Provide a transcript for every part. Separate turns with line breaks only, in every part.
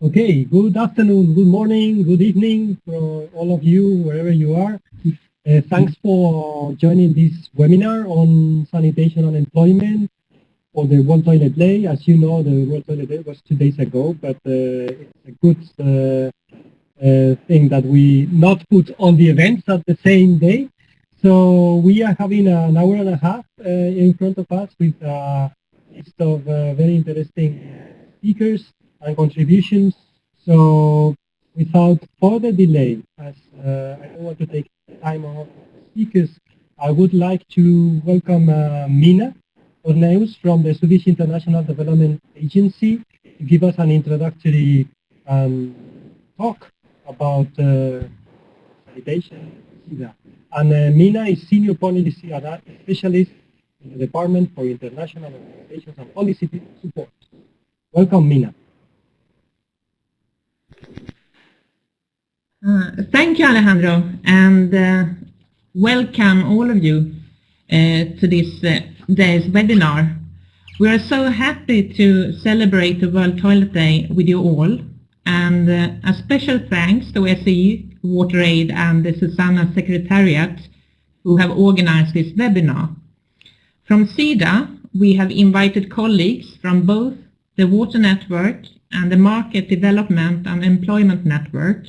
Okay, good afternoon, good morning, good evening for all of you, wherever you are. Thanks for joining this webinar on sanitation and employment for the World Toilet Day. As you know, the World Toilet Day was 2 days ago, but it's a good thing that we not put all the events at the same day. So we are having an hour and a half in front of us with a list of very interesting speakers and contributions. So without further delay, as I don't want to take time off speakers, I would like to welcome Minna Örnéus from the Swedish International Development Agency to give us an introductory talk about sanitation, Sida. And Minna is Senior Policy Specialist in the Department for International Organizations and Policy Support. Welcome, Minna.
Thank you, Alejandro, and welcome all of you to this day's webinar. We are so happy to celebrate the World Toilet Day with you all, and a special thanks to SE, WaterAid and the Susanna Secretariat who have organized this webinar. From Sida, we have invited colleagues from both the Water Network and the Market Development and Employment Network.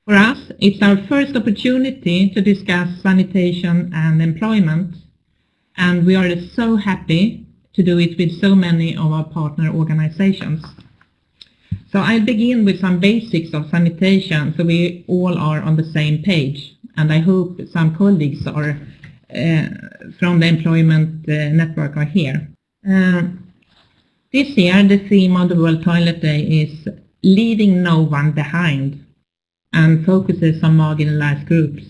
For us, it's our first opportunity to discuss sanitation and employment, and we are so happy to do it with so many of our partner organizations. So I'll begin with some basics of sanitation so we all are on the same page, and I hope some colleagues are from the employment network are here. This year the theme of the World Toilet Day is Leaving No One Behind, and focuses on marginalized groups.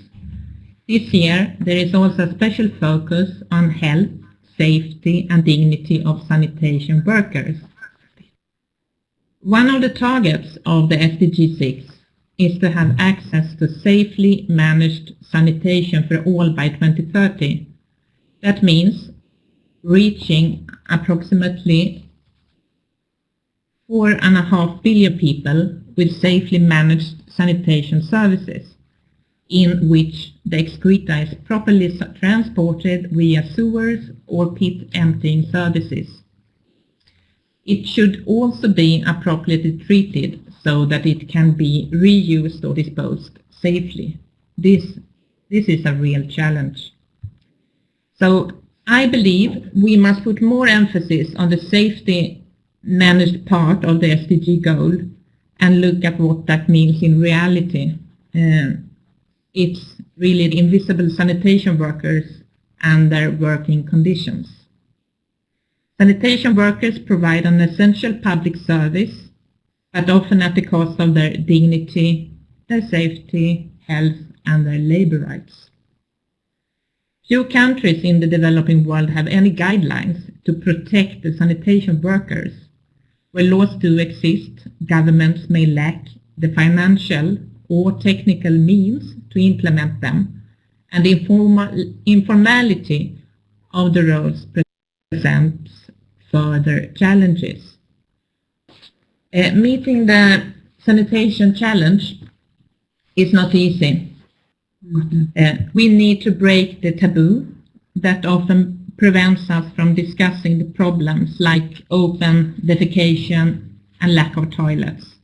This year there is also a special focus on health, safety and dignity of sanitation workers. One of the targets of the SDG 6 is to have access to safely managed sanitation for all by 2030. That means reaching approximately 4.5 billion people with safely managed sanitation services, in which the excreta is properly transported via sewers or pit emptying services. It should also be appropriately treated so that it can be reused or disposed safely. This is a real challenge. So I believe we must put more emphasis on the safety managed part of the SDG goal and look at what that means in reality. It's really the invisible sanitation workers and their working conditions. Sanitation workers provide an essential public service, but often at the cost of their dignity, their safety, health, and their labor rights. Few countries in the developing world have any guidelines to protect the sanitation workers. Where laws do exist, governments may lack the financial or technical means to implement them, and the informality of the roles presents further challenges. Meeting the sanitation challenge is not easy. We need to break the taboo that often prevents us from discussing the problems like open defecation and lack of toilets.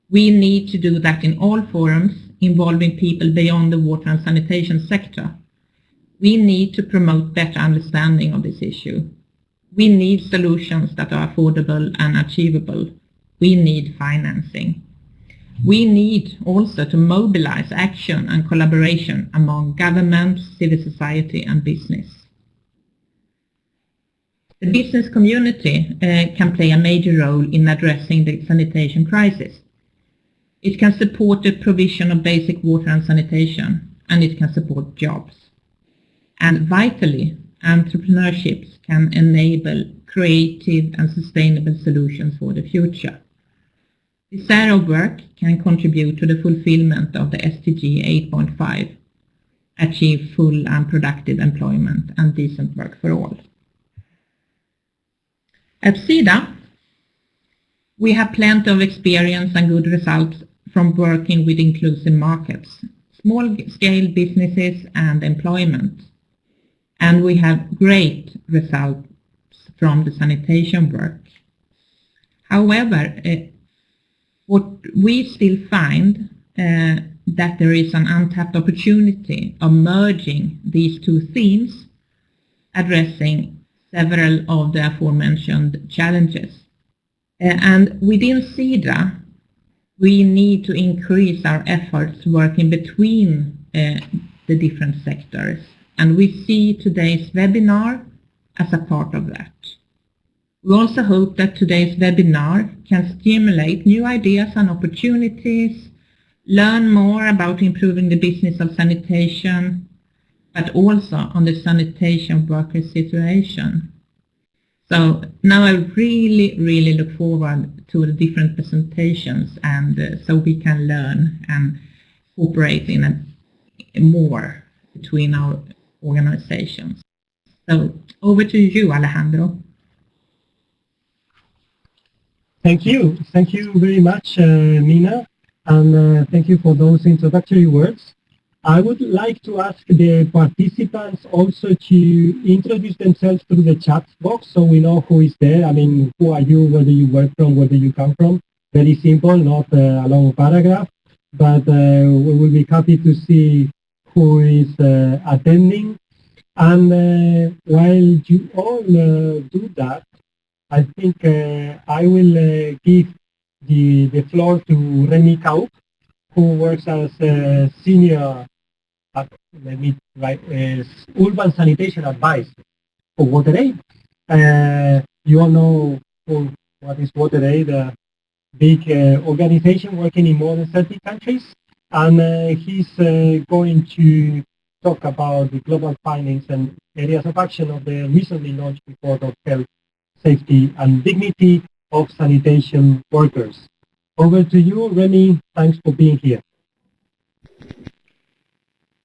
We need to do that in all forums involving people beyond the water and sanitation sector. We need to promote better understanding of this issue. We need solutions that are affordable and achievable. We need financing. We need also to mobilize action and collaboration among governments, civil society and business. The business community can play a major role in addressing the sanitation crisis. It can support the provision of basic water and sanitation, and it can support jobs. And vitally, entrepreneurships can enable creative and sustainable solutions for the future. This area of work can contribute to the fulfillment of the SDG 8.5, achieve full and productive employment and decent work for all. At Sida, We have plenty of experience and good results from working with inclusive markets, small-scale businesses and employment. And we have great results from the sanitation work. However, what we still find that there is an untapped opportunity of merging these two themes, addressing several of the aforementioned challenges. And within Sida, we need to increase our efforts working between the different sectors. And we see today's webinar as a part of that. We also hope that today's webinar can stimulate new ideas and opportunities, learn more about improving the business of sanitation, but also on the sanitation worker situation. So now I really look forward to the different presentations, and so we can learn and cooperate in more between our organizations. So over to you, Alejandro.
Thank you. Thank you very much, Minna, and thank you for those introductory words. I would like to ask the participants also to introduce themselves through the chat box so we know who is there. I mean, who are you, where do you work from, where do you come from? Very simple, not a long paragraph, but we will be happy to see who is attending. And while you all do that, I think I will give the floor to Rémi Kaupp, who works as a senior urban sanitation advice for WaterAid. You all know what is WaterAid, a big organization working in more than 30 countries, and he's going to talk about the global findings and areas of action of the recently launched report of health, safety and dignity of sanitation workers. Over to you, Rémi. Thanks for being here.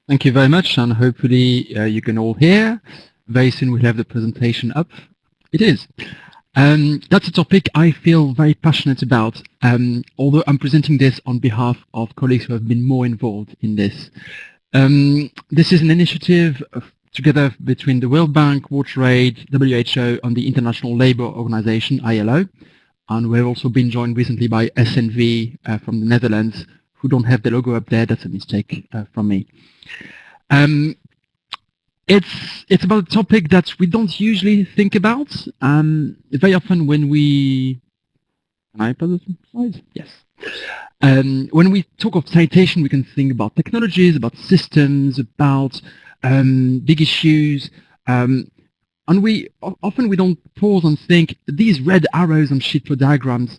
Thank you very much, and hopefully you can all hear. Very soon we'll have the presentation up. It is. That's a topic I feel very passionate about, although I'm presenting this on behalf of colleagues who have been more involved in this. This is an initiative together between the World Bank, WaterAid, WHO, and the International Labour Organization, ILO. And we've also been joined recently by SNV from the Netherlands, who don't have the logo up there. That's a mistake from me. It's about a topic that we don't usually think about. Very often when we... Can I put the slides? Yes. When we talk of sanitation, we can think about technologies, about systems, about big issues. And often we don't pause and think, these red arrows and sheet flow diagrams,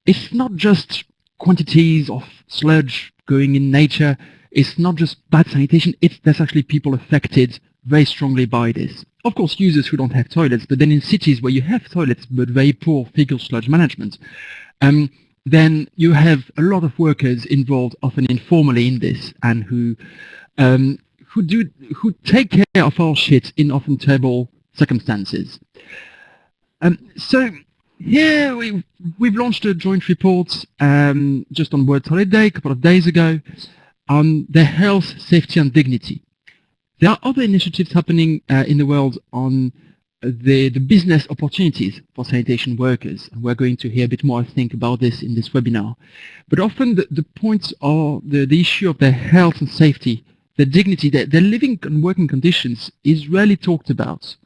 it's not just quantities of sludge going in nature, it's not just bad sanitation, there's actually people affected very strongly by this. Of course, users who don't have toilets, but then in cities where you have toilets but very poor fecal sludge management, then you have a lot of workers involved, often informally in this, and who take care of our shit in often terrible circumstances. So here we've launched a joint report just on World Toilet Day a couple of days ago on the health, safety and dignity. There are other initiatives happening in the world on the business opportunities for sanitation workers. And we're going to hear a bit more, I think, about this in this webinar. But often the points are the issue of their health and safety, their dignity, their living and working conditions is rarely talked about.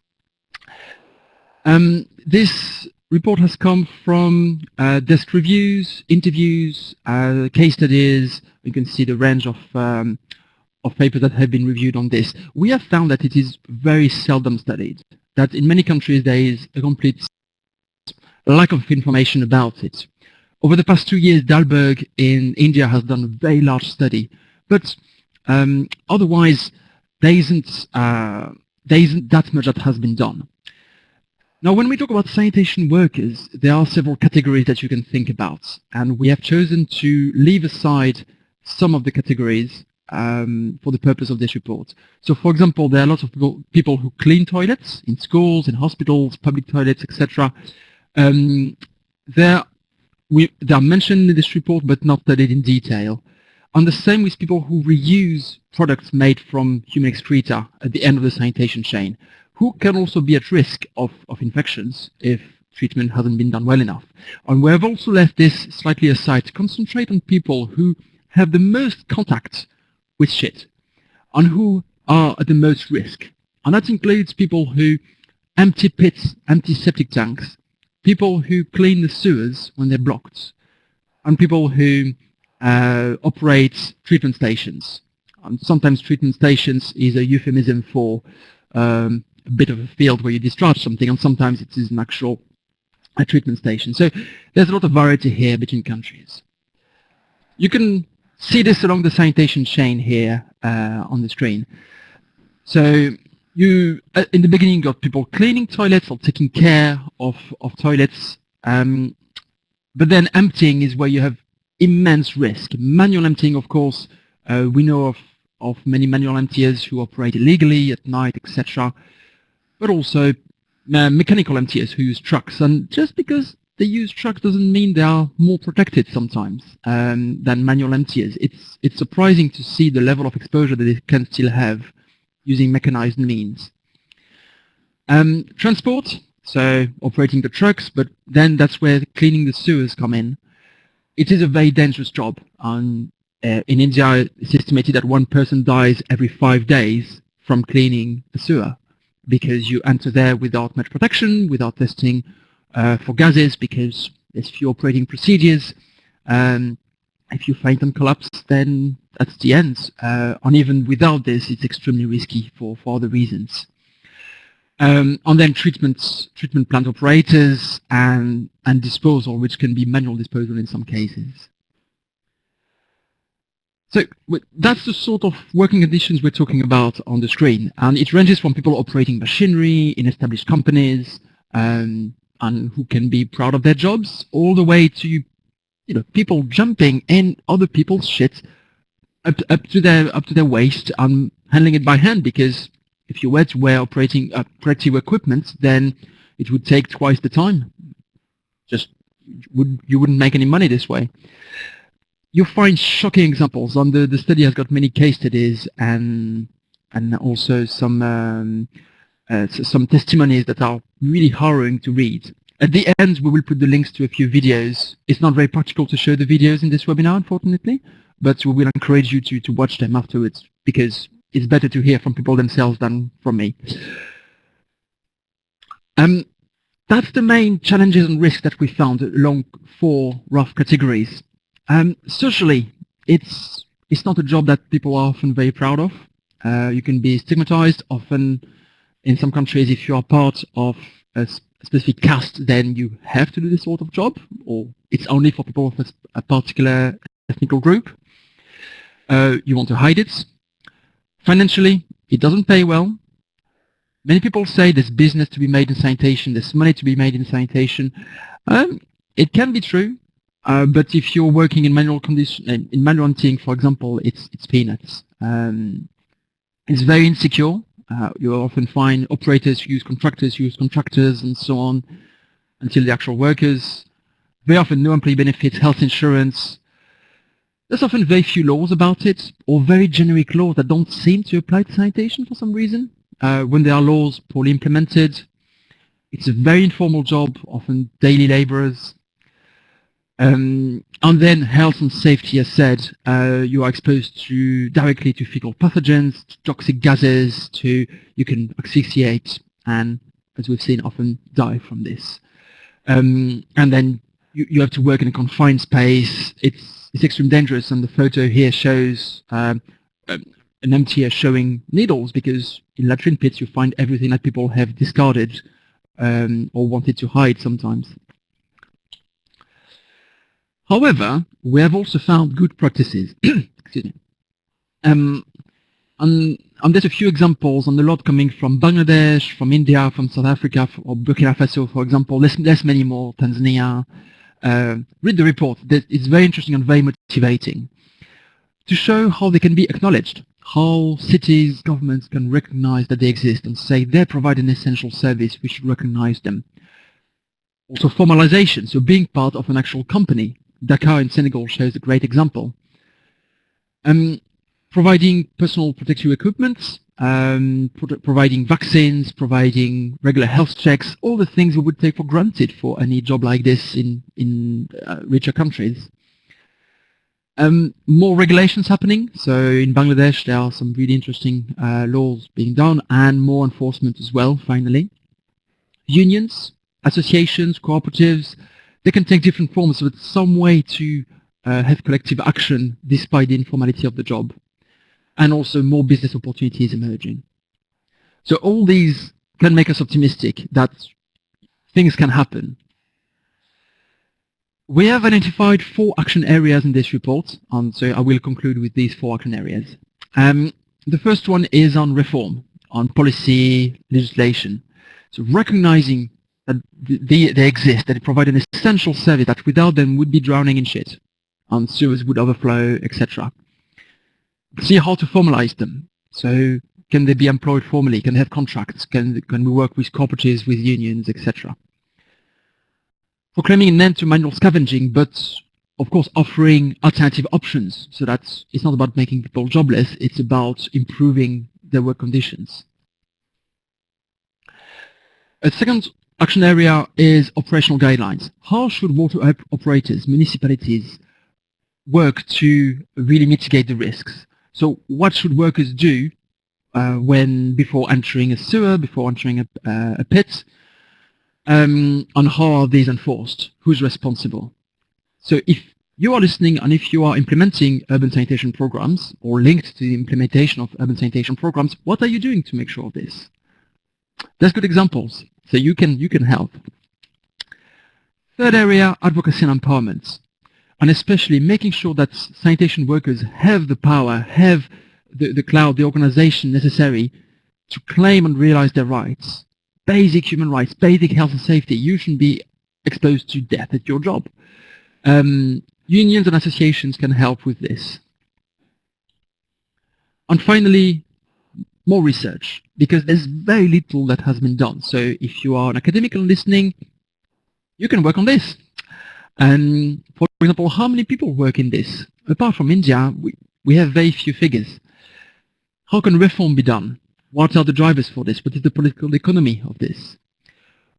This report has come from desk reviews, interviews, case studies. You can see the range of papers that have been reviewed on this. We have found that it is very seldom studied, that in many countries there is a complete lack of information about it. Over the past 2 years, Dalberg in India has done a very large study, but otherwise there isn't that much that has been done. Now, when we talk about sanitation workers, there are several categories that you can think about, and we have chosen to leave aside some of the categories for the purpose of this report. So, for example, there are lots of people who clean toilets in schools, in hospitals, public toilets, etc. There they are mentioned in this report but not studied in detail. And the same with people who reuse products made from human excreta at the end of the sanitation chain, who can also be at risk of infections if treatment hasn't been done well enough. And we have also left this slightly aside to concentrate on people who have the most contact with shit and who are at the most risk. And that includes people who empty pits, empty septic tanks, people who clean the sewers when they're blocked, and people who operate treatment stations. And sometimes treatment stations is a euphemism for a bit of a field where you discharge something, and sometimes it is an actual treatment station. So there's a lot of variety here between countries. You can see this along the sanitation chain here on the screen. So you, in the beginning, got people cleaning toilets or taking care of toilets, but then emptying is where you have immense risk. Manual emptying, of course, we know of many manual emptiers who operate illegally at night, etc., but also mechanical emptiers who use trucks. And just because they use trucks doesn't mean they are more protected sometimes than manual emptiers. It's surprising to see the level of exposure that they can still have using mechanized means. Transport, so operating the trucks, but then that's where cleaning the sewers come in. It is a very dangerous job. In India, it's estimated that one person dies every 5 days from cleaning a sewer, because you enter there without much protection, without testing for gases, because there's few operating procedures. If you faint and collapse, then that's the end. And even without this, it's extremely risky for other reasons. And then treatment plant operators and disposal, which can be manual disposal in some cases. So that's the sort of working conditions we're talking about on the screen. And it ranges from people operating machinery in established companies and who can be proud of their jobs, all the way to people jumping in other people's shit up to their waist and handling it by hand, because if you were to wear operating protective equipment, then it would take twice the time. You wouldn't make any money this way. You'll find shocking examples, and the study has got many case studies and also some testimonies that are really harrowing to read. At the end, we will put the links to a few videos. It's not very practical to show the videos in this webinar, unfortunately, but we will encourage you to watch them afterwards, because it's better to hear from people themselves than from me. That's the main challenges and risks that we found along 4 rough categories. Socially, it's not a job that people are often very proud of. You can be stigmatized. Often, in some countries, if you are part of a specific caste, then you have to do this sort of job, or it's only for people of a particular ethnic group. You want to hide it. Financially, it doesn't pay well. Many people say there's business to be made in sanitation, there's money to be made in sanitation. It can be true, but if you're working in manual emptying, for example, it's peanuts. It's very insecure. You often find operators who use contractors, and so on, until the actual workers. Very often no employee benefits, health insurance. There's often very few laws about it, or very generic laws that don't seem to apply to sanitation for some reason. When there are laws poorly implemented, it's a very informal job, often daily laborers. And then health and safety, as said, you are exposed directly to fecal pathogens, to toxic gases, you can asphyxiate, and as we've seen, often die from this. And then you have to work in a confined space. It's extremely dangerous, and the photo here shows an emptier showing needles, because in latrine pits you find everything that people have discarded or wanted to hide sometimes. However, we have also found good practices. Excuse me. And there's a few examples, and a lot coming from Bangladesh, from India, from South Africa, or Burkina Faso, for example. There's many more, Tanzania. Read the report. It's very interesting and very motivating to show how they can be acknowledged, how cities, governments can recognize that they exist and say they provide an essential service, we should recognize them. Also formalization, so being part of an actual company. Dakar in Senegal shows a great example. Providing personal protective equipment, providing vaccines, providing regular health checks, all the things we would take for granted for any job like this in richer countries. More regulations happening. So in Bangladesh, there are some really interesting laws being done, and more enforcement as well, finally. Unions, associations, cooperatives, they can take different forms, but some way to have collective action despite the informality of the job. And also more business opportunities emerging. So all these can make us optimistic that things can happen. We have identified 4 action areas in this report, and so I will conclude with these 4 action areas. The first one is on reform, on policy, legislation. So recognizing that they exist, that they provide an essential service that without them would be drowning in shit, and sewers would overflow, etc. See how to formalize them. So can they be employed formally? Can they have contracts? Can we work with cooperatives, with unions, etc.? Proclaiming an end to manual scavenging, but of course offering alternative options, so that it's not about making people jobless, it's about improving their work conditions. A second action area is operational guidelines. How should water operators, municipalities, work to really mitigate the risks? So what should workers do before entering a sewer, before entering a pit? On how are these enforced? Who's responsible? So if you are listening and if you are implementing urban sanitation programs or linked to the implementation of urban sanitation programs, what are you doing to make sure of this? There's good examples, so you can help. Third area, advocacy and empowerment, and especially making sure that sanitation workers have the power, have the clout, the organization necessary to claim and realize their rights. Basic human rights, basic health and safety. You shouldn't be exposed to death at your job. Unions and associations can help with this. And finally, more research, because there's very little that has been done. So if you are an academic and listening, you can work on this. And for example, how many people work in this? Apart from India, we have very few figures. How can reform be done? What are the drivers for this? What is the political economy of this?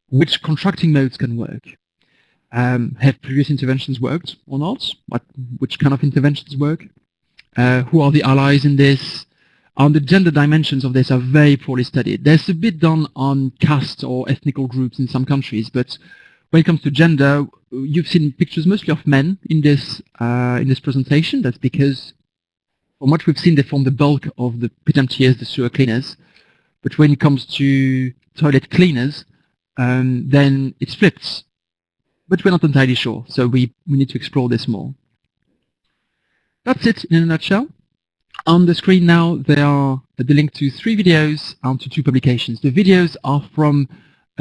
Which contracting modes can work? Have previous interventions worked or not? Which kind of interventions work? Who are the allies in this? And the gender dimensions of this are very poorly studied. There's a bit done on caste or ethnical groups in some countries, but when it comes to gender, you've seen pictures mostly of men in this presentation. That's because, from what we've seen, they form the bulk of the pit emptiers, the sewer cleaners. But when it comes to toilet cleaners, then it's flipped. But we're not entirely sure, so we need to explore this more. That's it in a nutshell. On the screen now, there are the link to 3 videos and to 2 publications. The videos are from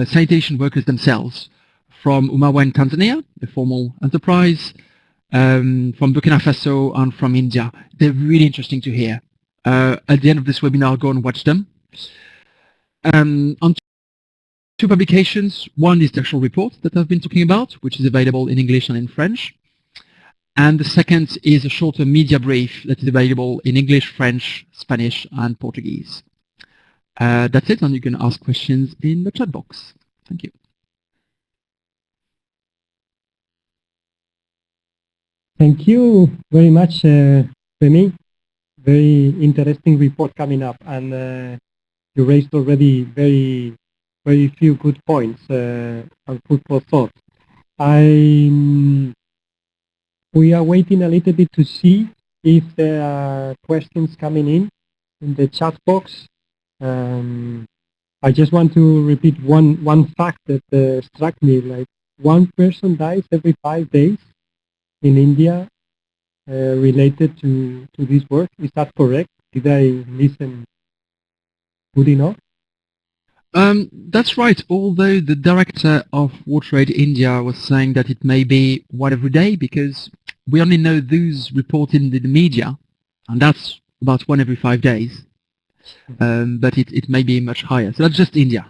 sanitation workers themselves, from Mawejje in Tanzania, the formal enterprise, from Burkina Faso, and from India. They're really interesting to hear. At the end of this webinar, go and watch them. On 2 publications, one is the actual report that I've been talking about, which is available in English and in French. And the second is a shorter media brief that is available in English, French, Spanish, and Portuguese. That's it, and you can ask questions in the chat box. Thank you.
Thank you very much, Rémi. Very interesting report coming up, and you raised already very few good points and food for thought. We are waiting a little bit to see if there are questions coming in the chat box. I just want to repeat one fact that struck me, like 1 person dies every 5 days in India related to this work. Is that correct? Did I listen good enough?
That's right, although the director of WaterAid India was saying that it may be 1 every day, because we only know those reported in the media, and that's about 1 every 5 days. But it may be much higher. So that's just India.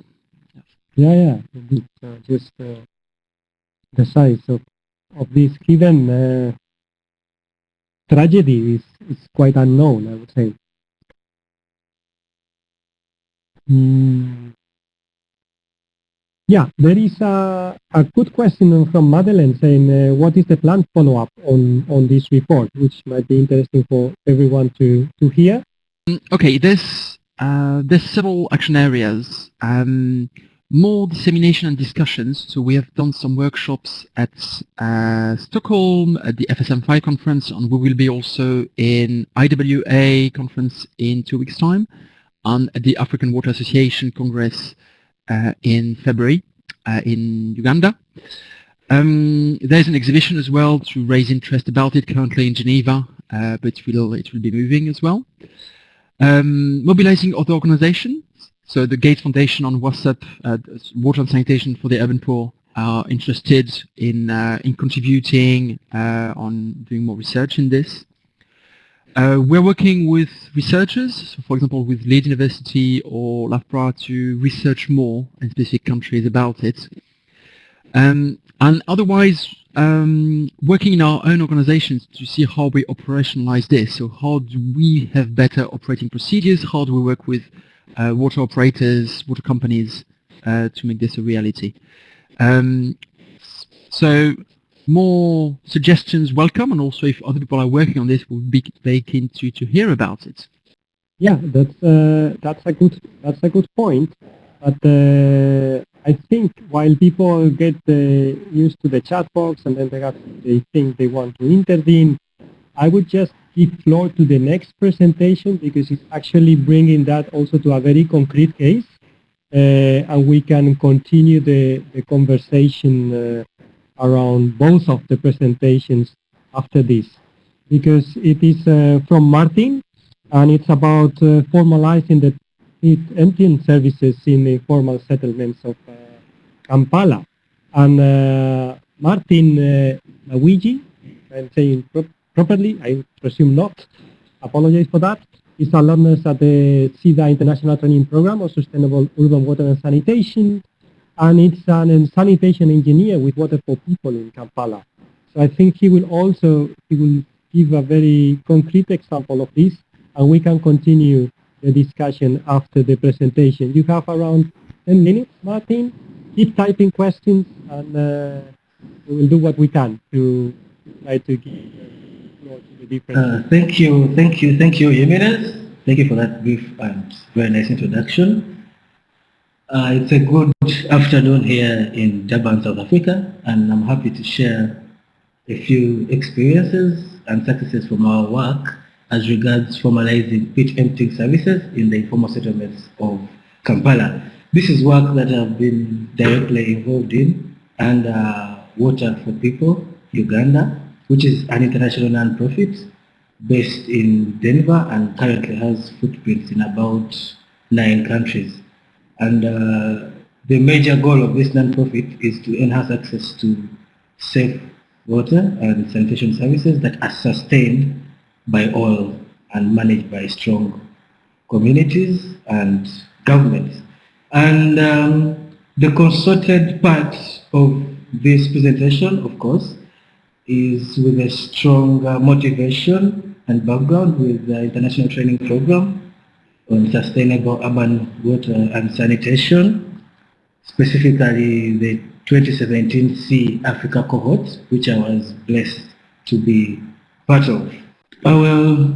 Yeah, indeed. Just the size of this hidden tragedy is quite unknown, I would say. Yeah, there is a good question from Madeleine saying, what is the planned follow-up on this report, which might be interesting for everyone to hear.
Okay, there's several action areas. More dissemination and discussions. So we have done some workshops at Stockholm at the FSM5 conference, and we will be also in IWA conference in 2 weeks' time, and at the African Water Association Congress in February in Uganda. There's an exhibition as well to raise interest about it currently in Geneva, but it will be moving as well. Mobilizing other organizations. So the Gates Foundation on WhatsApp, Water and Sanitation for the Urban Poor, are interested in contributing on doing more research in this. We're working with researchers, so for example with Leeds University or LAFPRA, to research more in specific countries about it. And otherwise, working in our own organizations to see how we operationalize this. So how do we have better operating procedures? How do we work with water operators, water companies to make this a reality? So more suggestions welcome, and also if other people are working on this, we'll be very keen to hear about it.
Yeah, that's a good point. But I think while people get used to the chat box and then they think they want to intervene, I would just give floor to the next presentation, because it's actually bringing that also to a very concrete case, and we can continue the conversation around both of the presentations after this, because it is from Martin, and it's about formalizing the emptying services in the informal settlements of Kampala. And Martin Mawejje, I'm saying properly, I presume not, apologize for that, is alumnus at the Sida International Training Program of Sustainable Urban Water and Sanitation, and it's a sanitation engineer with Water for People in Kampala. So I think he will give a very concrete example of this, and we can continue the discussion after the presentation. You have around 10 minutes, Martin. Keep typing questions, and we will do what we can to try to give floor to the different.
Thank you, Jiménez. Thank you for that brief and very nice introduction. It's a good afternoon here in Durban, South Africa, and I'm happy to share a few experiences and successes from our work as regards formalizing pit emptying services in the informal settlements of Kampala. This is work that I've been directly involved in under Water for People Uganda, which is an international non-profit based in Denver and currently has footprints in about 9 countries. And the major goal of this non-profit is to enhance access to safe water and sanitation services that are sustained by all and managed by strong communities and governments. And the concerted part of this presentation, of course, is with a strong motivation and background with the International Training Program on Sustainable Urban Water and Sanitation, specifically the 2017 C Africa cohort, which I was blessed to be part of. I will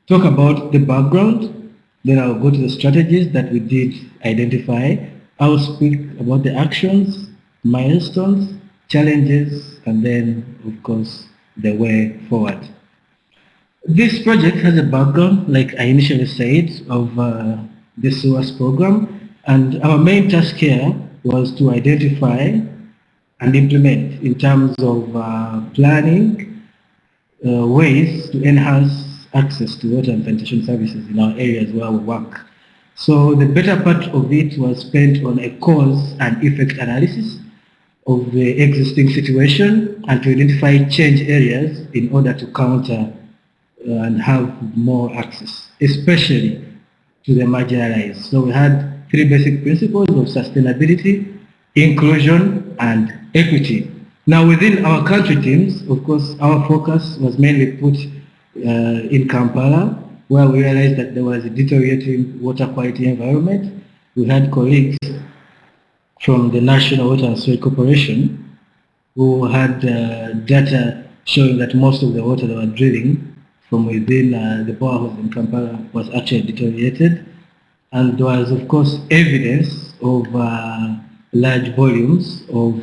talk about the background, then I'll go to the strategies that we did identify. I'll speak about the actions, milestones, challenges, and then, of course, the way forward. This project has a background, like I initially said, of the SUWAS program, and our main task here was to identify and implement in terms of planning ways to enhance access to water and sanitation services in our areas where we work. So the better part of it was spent on a cause and effect analysis of the existing situation and to identify change areas in order to counter and have more access, especially to the marginalized. So we had 3 basic principles of sustainability, inclusion, and equity, Now within our country teams, of course, our focus was mainly put in Kampala, where we realized that there was a deteriorating water quality environment. We had colleagues from the National Water and Sewage Corporation who had data showing that most of the water they were drilling from within the boreholes in Kampala was actually deteriorated. And there was, of course, evidence of large volumes of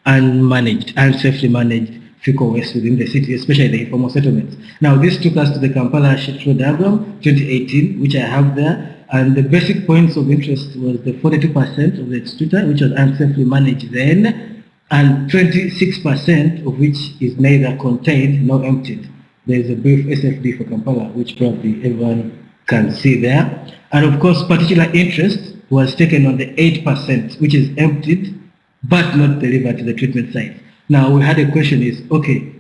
unmanaged, unsafely managed fecal waste within the city, especially the informal settlements. Now, this took us to the Kampala sheet flow diagram 2018, which I have there. And the basic points of interest was the 42% of the excreta, which was unsafely managed then, and 26% of which is neither contained nor emptied. There is a brief SFD for Kampala, which probably everyone can see there. And of course, particular interest was taken on the 8%, which is emptied but not delivered to the treatment site. Now, we had a question is, okay,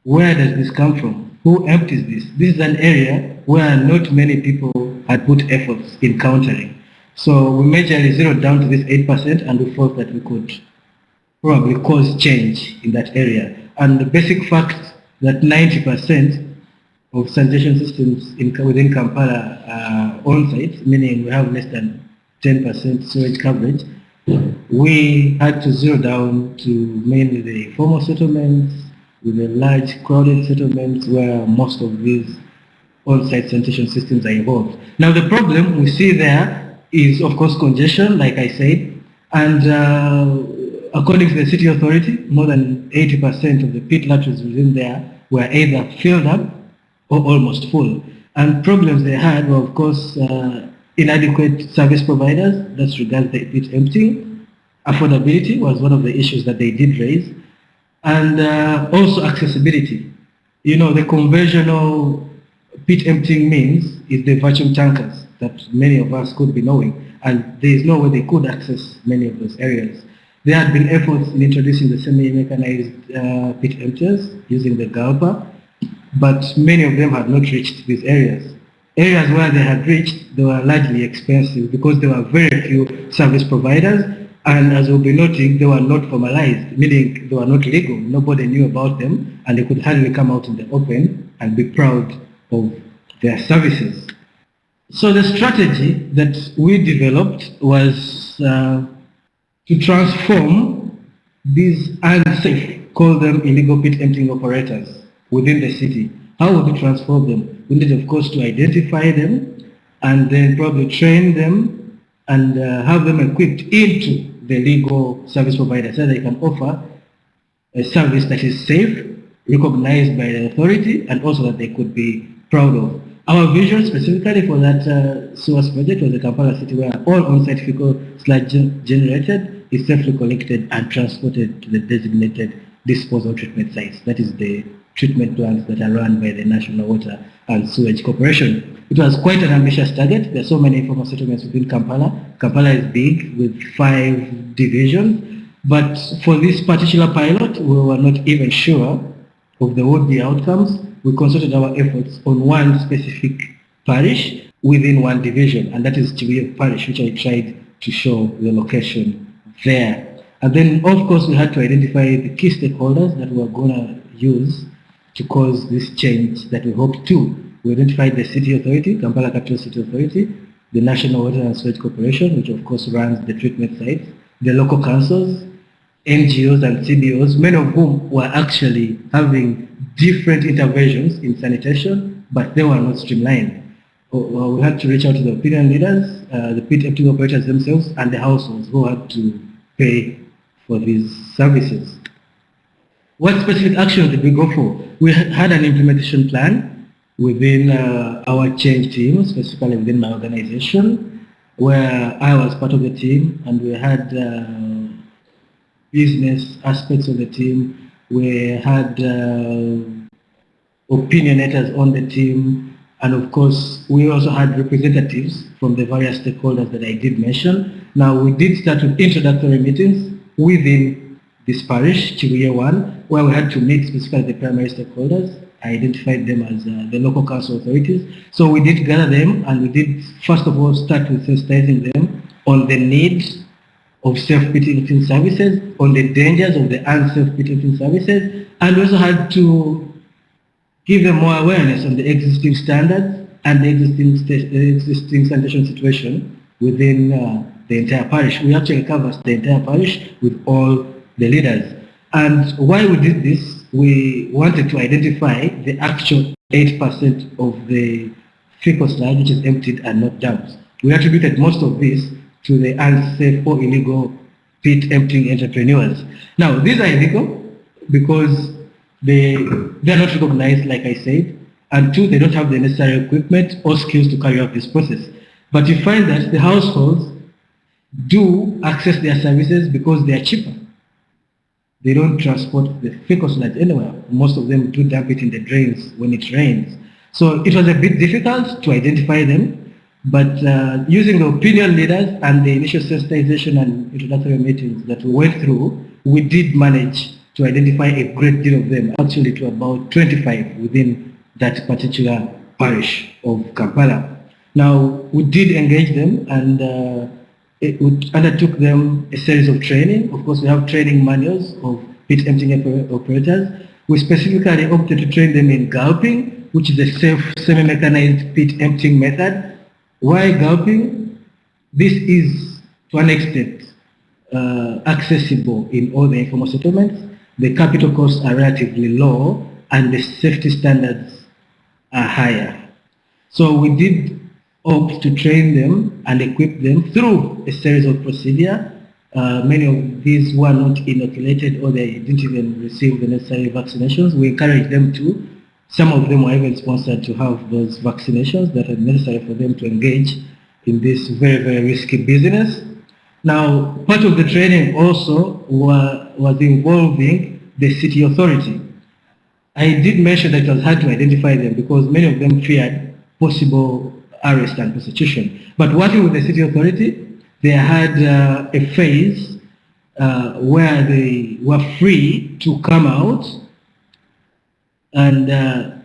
where does this come from? Who empties this? This is an area where not many people had put efforts in countering. So we majorly zeroed down to this 8%, and we thought that we could probably cause change in that area. And the basic fact that 90% of sanitation systems within Kampala are on-site, meaning we have less than 10% sewage coverage, we had to zero down to mainly the informal settlements, with the large crowded settlements where most of these on-site sanitation systems are involved. Now the problem we see there is, of course, congestion, like I said, and according to the city authority, more than 80% of the pit laterals within there were either filled up or almost full. And problems they had were, of course, inadequate service providers, that's regards the pit emptying. Affordability was one of the issues that they did raise. And also accessibility. You know, the conventional pit emptying means is the vacuum tankers that many of us could be knowing. And there is no way they could access many of those areas. There had been efforts in introducing the semi-mechanized pit emptiers using the galpa, but many of them had not reached these areas. Areas where they had reached, they were largely expensive because there were very few service providers, and as we'll be noting, they were not formalized, meaning they were not legal. Nobody knew about them, and they could hardly come out in the open and be proud of their services. So the strategy that we developed was to transform these unsafe, call them illegal pit emptying operators within the city. How would we transform them? We need, of course, to identify them and then probably train them and have them equipped into the legal service provider so they can offer a service that is safe, recognized by the authority, and also that they could be proud of. Our vision specifically for that SUWAS project was the Kampala city where all on-site fecal sludge generated is safely collected and transported to the designated disposal treatment sites. That is the treatment plants that are run by the National Water and Sewage Corporation. It was quite an ambitious target. There are so many informal settlements within Kampala. Kampala is big with 5 divisions, but for this particular pilot, we were not even sure of the would-be outcomes. We concentrated our efforts on one specific parish within one division, and that is Mawejje parish, which I tried to show the location there. And then, of course, we had to identify the key stakeholders that we were going to use to cause this change that we hoped to. We identified the city authority, Kampala Capital City Authority, the National Water and Sewage Corporation, which of course runs the treatment sites, the local councils, NGOs and CBOs, many of whom were actually having different interventions in sanitation, but they were not streamlined. We had to reach out to the opinion leaders, the pit emptying operators themselves, and the households who had to pay for these services. What specific actions did we go for? We had an implementation plan within our change team, specifically within my organization, where I was part of the team, and we had business aspects of the team. We had opinionators on the team, and of course we also had representatives from the various stakeholders that I did mention. Now we did start with introductory meetings within this parish, Mawejje 1, where we had to meet specifically the primary stakeholders. I identified them as the local council authorities. So we did gather them, and we did first of all start with sensitizing them on the need of safe pit emptying services on the dangers of the unsafe pit emptying services, and we also had to give them more awareness on the existing standards and the existing sanitation situation within the entire parish. We actually covered the entire parish with all the leaders. And why we did this, we wanted to identify the actual 8% of the fecal sludge which is emptied and not dumped. We attributed most of this to the unsafe or illegal pit emptying entrepreneurs. Now, these are illegal because they are not recognized, like I said, and two, they don't have the necessary equipment or skills to carry out this process. But you find that the households do access their services because they are cheaper. They don't transport the fecal sludge anywhere. Most of them do dump it in the drains when it rains. So it was a bit difficult to identify them, but using the opinion leaders and the initial sensitization and introductory meetings that we went through, we did manage to identify a great deal of them, actually to about 25 within that particular parish of Kampala. Now, we did engage them and we undertook them a series of training. Of course, we have training manuals of pit emptying operators. We specifically opted to train them in gulping, which is a safe semi-mechanized pit emptying method. Why gulping? This is, to an extent, accessible in all the informal settlements. The capital costs are relatively low and the safety standards are higher. So we did opt to train them and equip them through a series of procedures. Many of these were not inoculated or they didn't even receive the necessary vaccinations. We encouraged them to. Some of them were even sponsored to have those vaccinations that are necessary for them to engage in this very, very risky business. Now, part of the training also was involving the city authority. I did mention that it was hard to identify them because many of them feared possible arrest and prosecution. But working with the city authority, they had a phase where they were free to come out and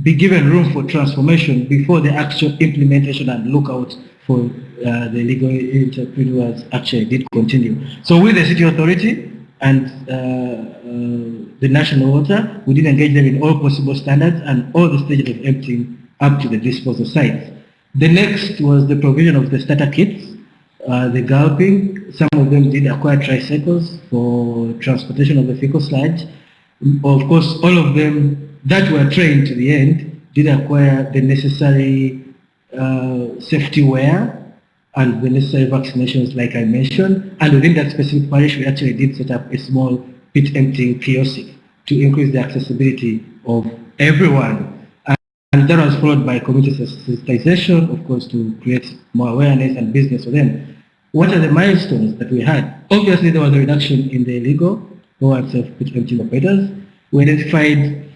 be given room for transformation before the actual implementation and lookout for the legal entrepreneurs actually did continue. So with the city authority and the national water, we did engage them in all possible standards and all the stages of emptying up to the disposal sites. The next was the provision of the starter kits, the gulping. Some of them did acquire tricycles for transportation of the fecal sludge. Of course, all of them that were trained to the end did acquire the necessary safety wear and the necessary vaccinations like I mentioned. And within that specific parish, we actually did set up a small pit emptying kiosk to increase the accessibility of everyone. And that was followed by community sensitization, of course, to create more awareness and business for them. What are the milestones that we had? Obviously, there was a reduction in the illegal or unsafe pit emptying operators. We identified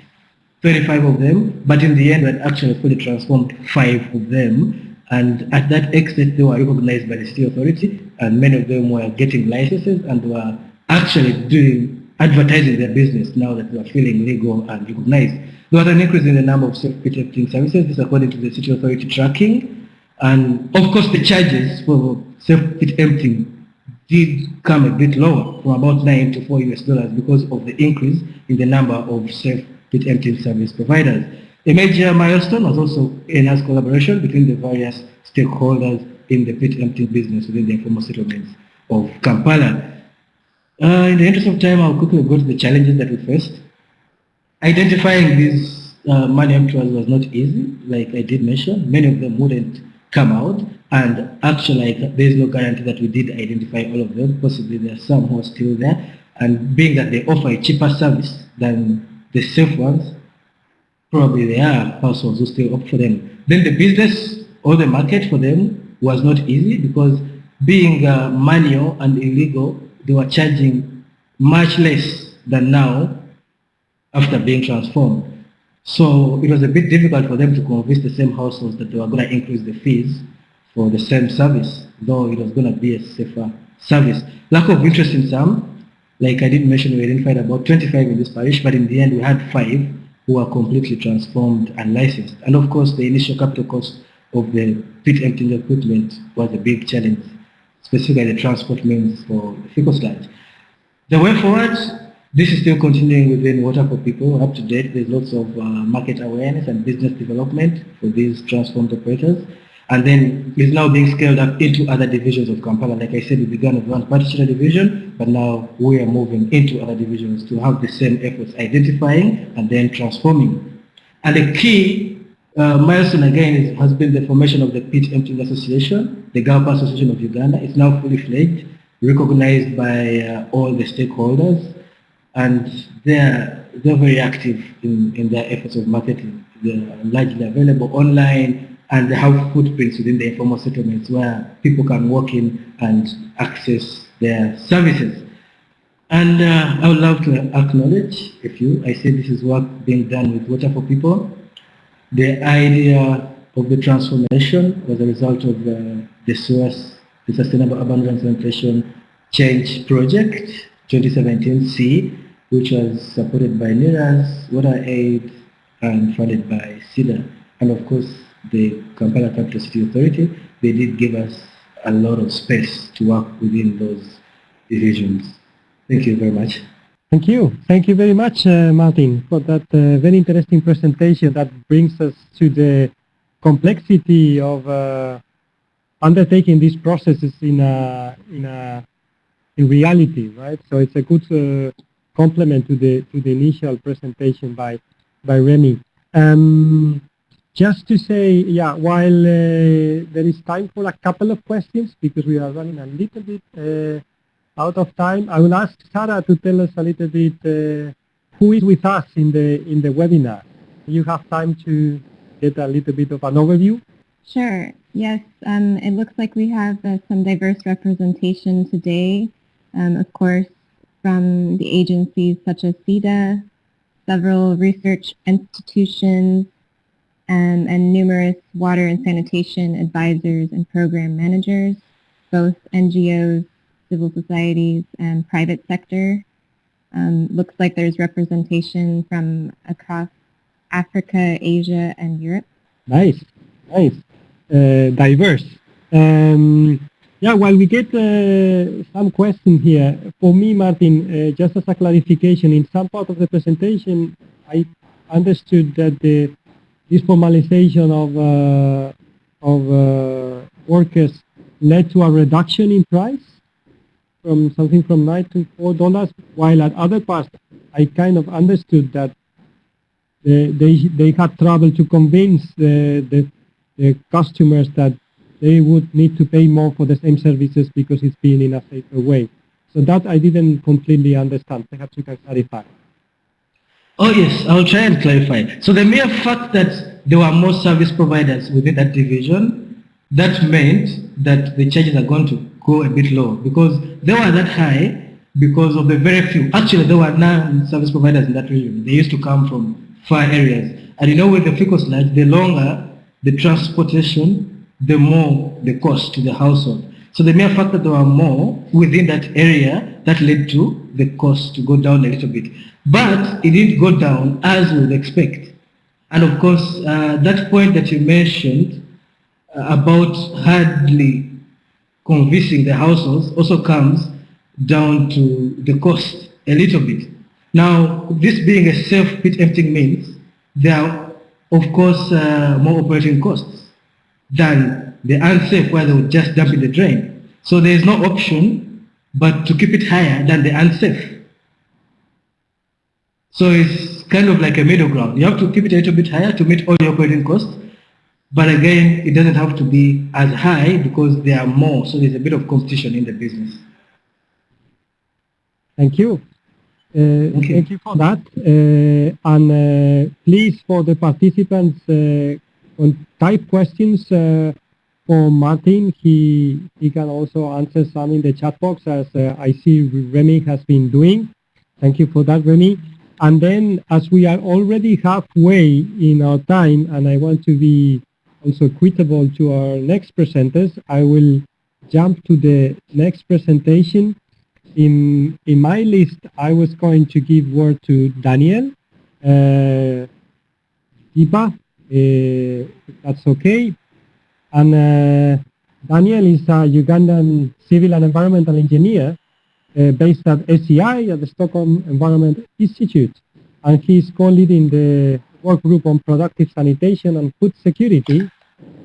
35 of them, but in the end, we had actually fully transformed 5 of them. And at that extent, they were recognized by the city authority, and many of them were getting licenses and were actually advertising their business now that they were feeling legal and recognized. There was an increase in the number of safe pit emptying services, this according to the city authority tracking. And of course, the charges for safe pit emptying did come a bit lower, from about $9 to $4 because of the increase in the number of safe pit emptying service providers. A major milestone was also enhanced collaboration between the various stakeholders in the pit emptying business within the informal settlements of Kampala. In the interest of time, I'll quickly go to the challenges that we faced. Identifying these money employers was not easy, like I did mention. Many of them wouldn't come out, and actually there is no guarantee that we did identify all of them. Possibly there are some who are still there, and being that they offer a cheaper service than the safe ones, probably there are households who still opt for them. Then the business or the market for them was not easy because being manual and illegal, they were charging much less than now after being transformed. So it was a bit difficult for them to convince the same households that they were going to increase the fees for the same service, though it was going to be a safer service. Lack of interest in some, like I did mention, we identified about 25 in this parish, but in the end we had 5 who were completely transformed and licensed. And of course the initial capital cost of the pit emptying equipment was a big challenge, specifically the transport means for the fecal sludge. The way forward, this is still continuing within Water for People, up to date. There's lots of market awareness and business development for these transformed operators. And then it's now being scaled up into other divisions of Kampala. Like I said, we began with one particular division, but now we are moving into other divisions to have the same efforts, identifying and then transforming. And the key milestone again has been the formation of the Pit Emptying Association, the Gapa Association of Uganda. It's now fully fledged, recognized by all the stakeholders, and they're very active in their efforts of marketing. They're largely available online, and they have footprints within the informal settlements where people can walk in and access their services. And I would love to acknowledge I say this is work being done with Water for People. The idea of the transformation was a result of the SUWAS, the Sustainable Urban Rural Sanitation Change Project 2017C, which was supported by NIRAS, WaterAid, and funded by Sida. And of course, the Kampala Capital City Authority, they did give us a lot of space to work within those divisions. Thank you very much.
Thank you. Thank you very much, Martin, for that very interesting presentation that brings us to the complexity of undertaking these processes in reality, right? So it's a good complement to the initial presentation by Rémi. Just to say, yeah, while there is time for a couple of questions, because we are running a little bit out of time, I will ask Sarah to tell us a little bit who is with us in the webinar. You have time to get a little bit of an overview?
Sure. Yes. It looks like we have some diverse representation today. Of course, from the agencies such as Sida, several research institutions, and numerous water and sanitation advisors and program managers, both NGOs, civil societies, and private sector. Looks like there's representation from across Africa, Asia, and Europe.
Nice, nice. Diverse. Yeah, while we get some questions here, for me, Martin, just as a clarification, in some part of the presentation, I understood that this formalization of workers led to a reduction in price from something from $9 to $4, while at other parts I kind of understood that they had trouble to convince the customers that they would need to pay more for the same services because it's being in a safer way. So that I didn't completely understand. Perhaps you can clarify.
Oh yes, I'll try and clarify. So the mere fact that there were more service providers within that division, that meant that the charges are going to go a bit low because they were that high because of the very few. Actually, there were none service providers in that region. They used to come from far areas. And you know, with the focus light, the longer the transportation, the more the cost to the household. So the mere fact that there were more within that area, that led to the cost to go down a little bit. But it didn't go down as we would expect. And of course, that point that you mentioned about hardly convincing the households also comes down to the cost a little bit. Now, this being a self-pit emptying means there are, of course, more operating costs than the unsafe where they would just dump in the drain. So there is no option but to keep it higher than the unsafe. So it's kind of like a middle ground. You have to keep it a little bit higher to meet all your operating costs. But again, it doesn't have to be as high because there are more. So there's a bit of competition in the business.
Thank you. Thank you for that. And please, for the participants, type questions for Martin. He can also answer some in the chat box, as I see Rémi has been doing. Thank you for that, Rémi. And then, as we are already halfway in our time, and I want to be also equitable to our next presenters, I will jump to the next presentation. In my list, I was going to give word to Daniel Ddiba, if that's okay. And Daniel is a Ugandan civil and environmental engineer based at SEI, at the Stockholm Environment Institute. And he's co-leading the work group on productive sanitation and food security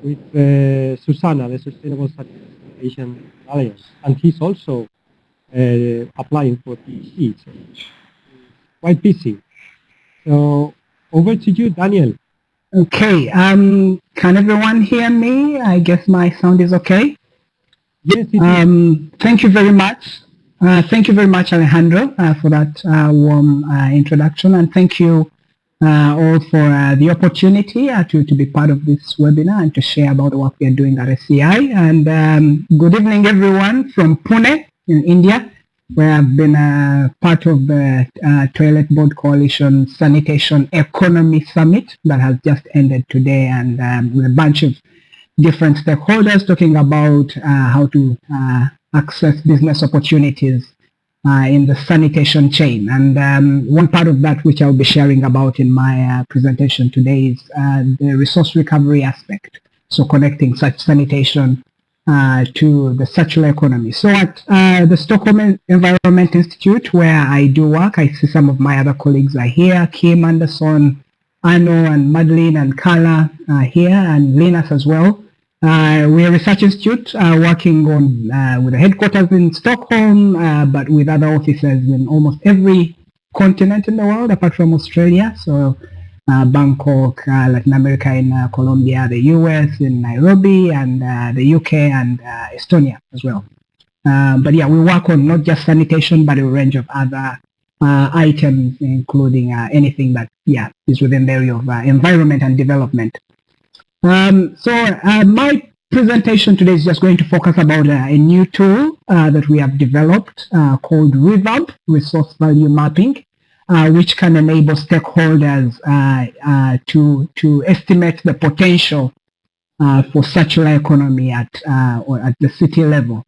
with Susanna, the Sustainable Sanitation Alliance. And he's also applying for PhD, so he's quite busy. So over to you, Daniel.
Okay, can everyone hear me? I guess my sound is okay.
Yes, it is.
Thank you very much. Thank you very much, Alejandro, for that warm introduction, and thank you all for the opportunity to be part of this webinar and to share about what we are doing at SEI. And good evening, everyone from Pune in India, where I've been part of the Toilet Board Coalition Sanitation Economy Summit that has just ended today, and with a bunch of different stakeholders talking about how to access business opportunities in the sanitation chain. And one part of that which I'll be sharing about in my presentation today is the resource recovery aspect, so connecting such sanitation to the circular economy. So at the Stockholm Environment Institute, where I do work, I see some of my other colleagues are here, Kim, Anderson, Arno, and Madeline, and Carla here, and Linus as well. We're a research institute working on with the headquarters in Stockholm, but with other offices in almost every continent in the world apart from Australia. So Bangkok, Latin America in Colombia, the US in Nairobi, and the UK and Estonia as well. But yeah, we work on not just sanitation, but a range of other items, including anything that is within the area of environment and development. My presentation today is just going to focus about a new tool that we have developed called REVAMP, Resource Value Mapping, which can enable stakeholders to estimate the potential for circular economy at the city level.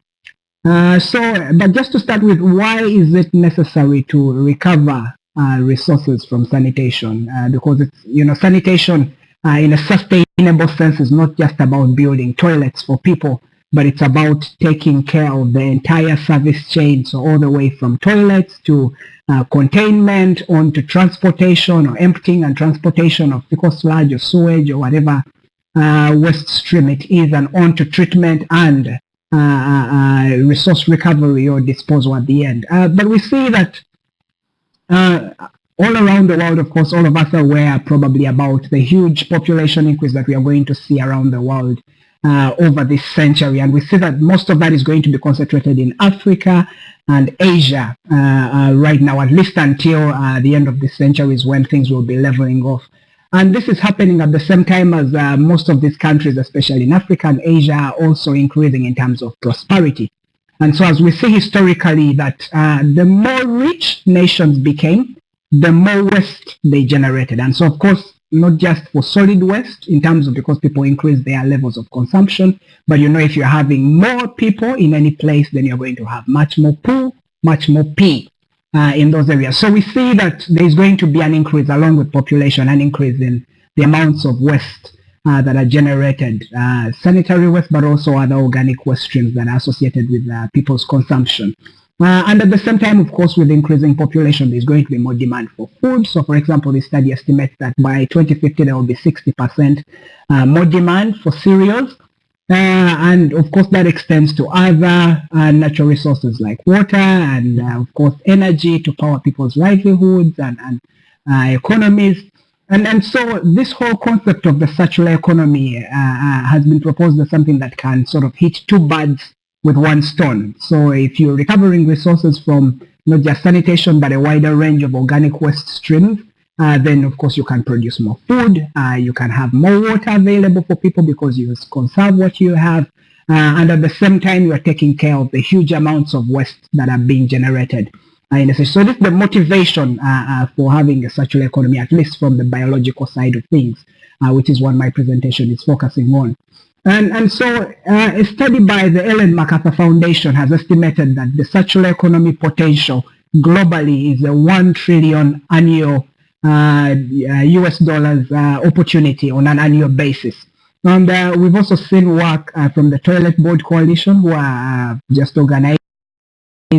But just to start with, why is it necessary to recover resources from sanitation? Because it's, sanitation in a sustainable sense is not just about building toilets for people, but it's about taking care of the entire service chain, so all the way from toilets to containment, on to transportation or emptying and transportation of fecal sludge or sewage or whatever waste stream it is, and on to treatment and resource recovery or disposal at the end. But we see that all around the world, of course, all of us are aware probably about the huge population increase that we are going to see around the world over this century. And we see that most of that is going to be concentrated in Africa and Asia right now, at least until the end of this century is when things will be leveling off. And this is happening at the same time as most of these countries, especially in Africa and Asia, are also increasing in terms of prosperity. And so as we see historically that the more rich nations became, the more waste they generated. And so, of course, not just for solid waste in terms of because people increase their levels of consumption, but if you're having more people in any place, then you're going to have much more poo, much more pee in those areas. So we see that there's going to be an increase along with population, an increase in the amounts of waste that are generated, sanitary waste, but also other organic waste streams that are associated with people's consumption. And at the same time, of course, with increasing population, there's going to be more demand for food. So, for example, this study estimates that by 2050, there will be 60% more demand for cereals. And, of course, that extends to other natural resources like water and, of course, energy to power people's livelihoods and economies. And so this whole concept of the circular economy has been proposed as something that can sort of hit two birds with one stone. So if you're recovering resources from not just sanitation, but a wider range of organic waste streams, then of course you can produce more food, you can have more water available for people because you conserve what you have, and at the same time you are taking care of the huge amounts of waste that are being generated. So this is the motivation for having a circular economy, at least from the biological side of things, which is what my presentation is focusing on. And so a study by the Ellen MacArthur Foundation has estimated that the circular economy potential globally is a $1 trillion annual US dollars opportunity on an annual basis. And we've also seen work from the Toilet Board Coalition, who are just organized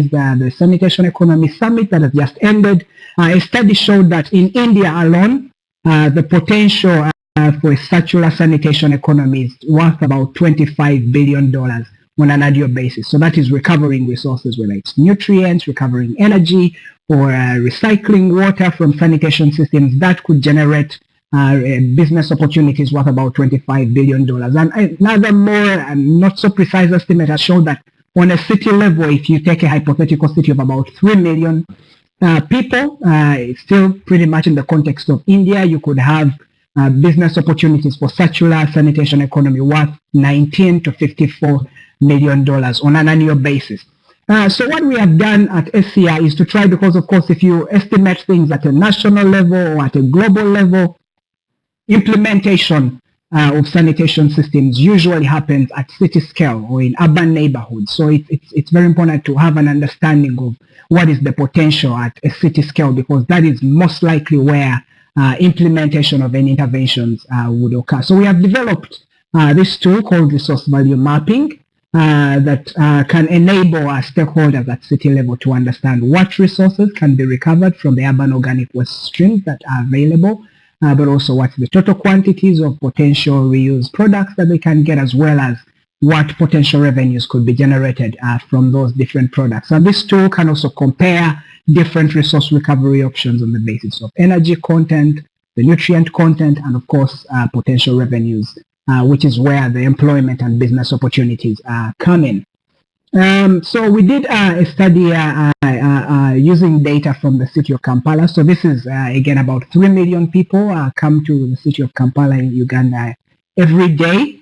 the Sanitation Economy Summit that has just ended. A study showed that in India alone, the potential for a circular sanitation economy is worth about $25 billion on an annual basis. So that is recovering resources, whether it's nutrients, recovering energy, or recycling water from sanitation systems. That could generate business opportunities worth about $25 billion. And another more not so precise estimate has shown that on a city level, if you take a hypothetical city of about 3 million people, it's still pretty much in the context of India, you could have business opportunities for circular sanitation economy worth $19 to $54 million on an annual basis. So what we have done at SCI is to try, because of course if you estimate things at a national level or at a global level, implementation of sanitation systems usually happens at city scale or in urban neighborhoods. So it's very important to have an understanding of what is the potential at a city scale, because that is most likely where implementation of any interventions would occur. So we have developed this tool called resource value mapping that can enable our stakeholders at city level to understand what resources can be recovered from the urban organic waste streams that are available, but also what's the total quantities of potential reused products that they can get, as well as what potential revenues could be generated from those different products. And this tool can also compare different resource recovery options on the basis of energy content, the nutrient content, and of course potential revenues, which is where the employment and business opportunities come in. So we did a study using data from the city of Kampala. So this is again about 3 million people come to the city of Kampala in Uganda every day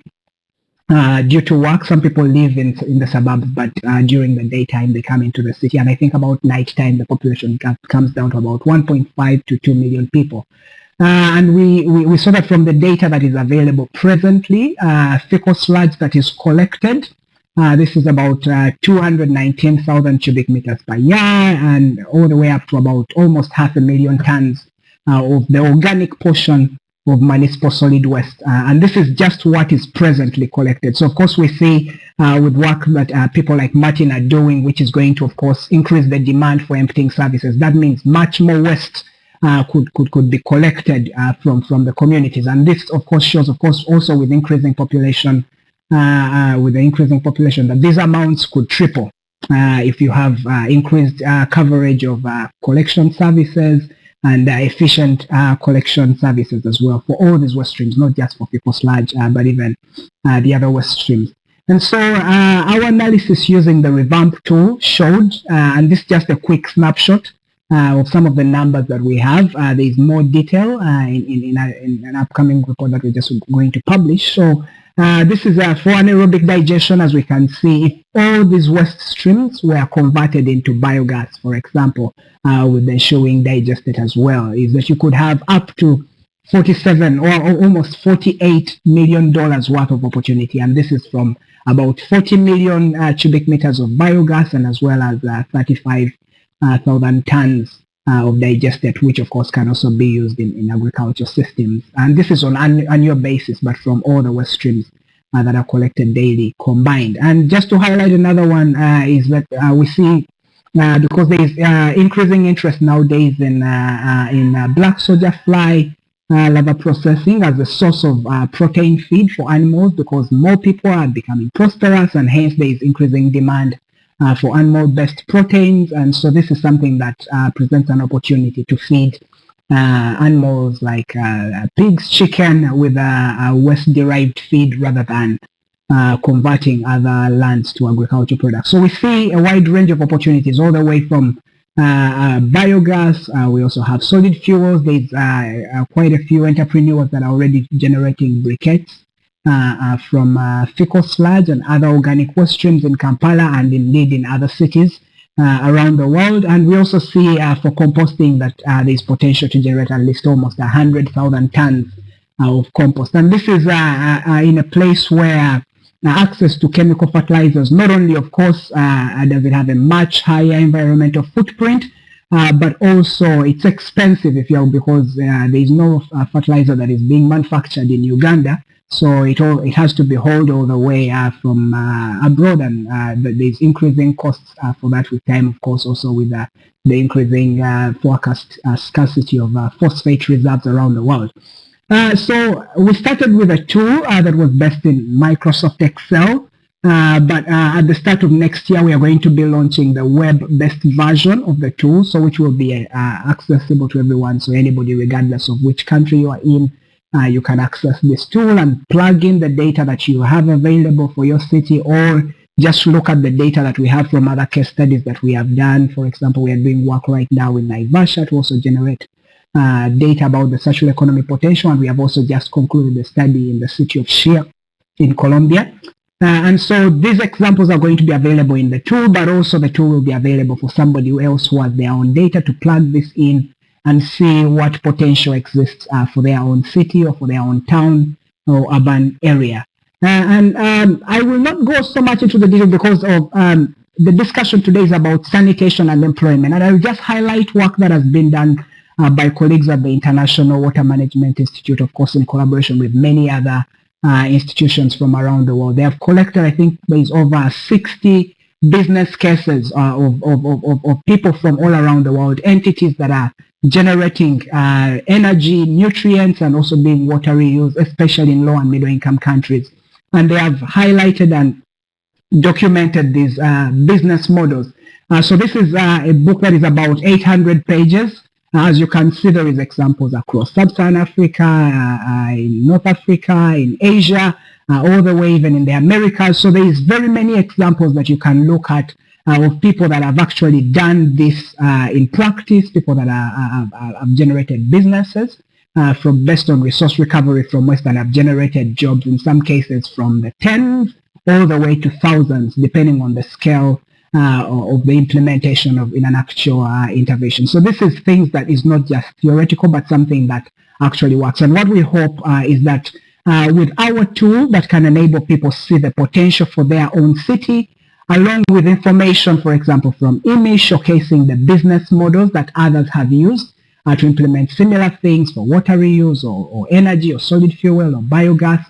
due to work. Some people live in the suburbs, but during the daytime they come into the city. And I think about nighttime the population comes down to about 1.5 to 2 million people. And we saw that from the data that is available presently, fecal sludge that is collected, this is about 219,000 cubic meters per year, and all the way up to about almost 500,000 tons of the organic portion of municipal solid waste. And this is just what is presently collected. So of course we see with work that people like Martin are doing, which is going to of course increase the demand for emptying services. That means much more waste could be collected from the communities. And this of course shows, of course, also with increasing population, that these amounts could triple if you have increased coverage of collection services and efficient collection services as well for all these waste streams, not just for fecal sludge, but even the other waste streams. And so our analysis using the REVAMP tool showed, and this is just a quick snapshot of some of the numbers that we have. There is more detail in an upcoming report that we're just going to publish. So this is for anaerobic digestion. As we can see, if all these waste streams were converted into biogas, for example, with the showing digested as well, is that you could have up to 47 or almost $48 million worth of opportunity. And this is from about 40 million cubic meters of biogas, and as well as 35,000 tons of digestate, which of course can also be used in agriculture systems. And this is on an annual basis, but from all the waste streams that are collected daily combined. And just to highlight another one is that we see, because there is increasing interest nowadays in black soldier fly larva processing as a source of protein feed for animals, because more people are becoming prosperous, and hence there is increasing demand for animal-based proteins. And so this is something that presents an opportunity to feed animals like pigs, chicken with a waste-derived feed rather than converting other lands to agricultural products. So we see a wide range of opportunities all the way from biogas. We also have solid fuels. There's quite a few entrepreneurs that are already generating briquettes from fecal sludge and other organic waste streams in Kampala, and indeed in other cities around the world. And we also see for composting that there is potential to generate at least almost 100,000 tons of compost. And this is in a place where access to chemical fertilizers, not only of course does it have a much higher environmental footprint, but also it's expensive because there is no fertilizer that is being manufactured in Uganda. So it has to be hauled all the way from abroad, and there's increasing costs for that with time, of course, also with the increasing forecast scarcity of phosphate reserves around the world. So we started with a tool that was based in Microsoft Excel, but at the start of next year we are going to be launching the web-based version of the tool, so which will be accessible to everyone, so anybody regardless of which country you are in, you can access this tool and plug in the data that you have available for your city, or just look at the data that we have from other case studies that we have done. For example, we are doing work right now in Naivasha to also generate data about the circular economy potential, and we have also just concluded a study in the city of Shia in Colombia. And so these examples are going to be available in the tool, but also the tool will be available for somebody else who has their own data to plug this in and see what potential exists for their own city or for their own town or urban area. I will not go so much into the detail because of the discussion today is about sanitation and employment, and I will just highlight work that has been done by colleagues at the International Water Management Institute, of course, in collaboration with many other institutions from around the world. They have collected, I think, there is over 60 business cases of people from all around the world, entities that are generating energy, nutrients, and also being water reused, especially in low and middle income countries. And they have highlighted and documented these business models. So this is a book that is about 800 pages. As you can see, there is examples across Sub-Saharan Africa, in North Africa, in Asia, all the way even in the Americas. So there is very many examples that you can look at of people that have actually done this in practice, people that have generated businesses based on resource recovery from waste, and have generated jobs, in some cases from the tens all the way to thousands, depending on the scale of the implementation of in an actual intervention. So this is things that is not just theoretical, but something that actually works. And what we hope is that with our tool that can enable people see the potential for their own city, along with information, for example, from IMI showcasing the business models that others have used to implement similar things for water reuse or energy or solid fuel or biogas,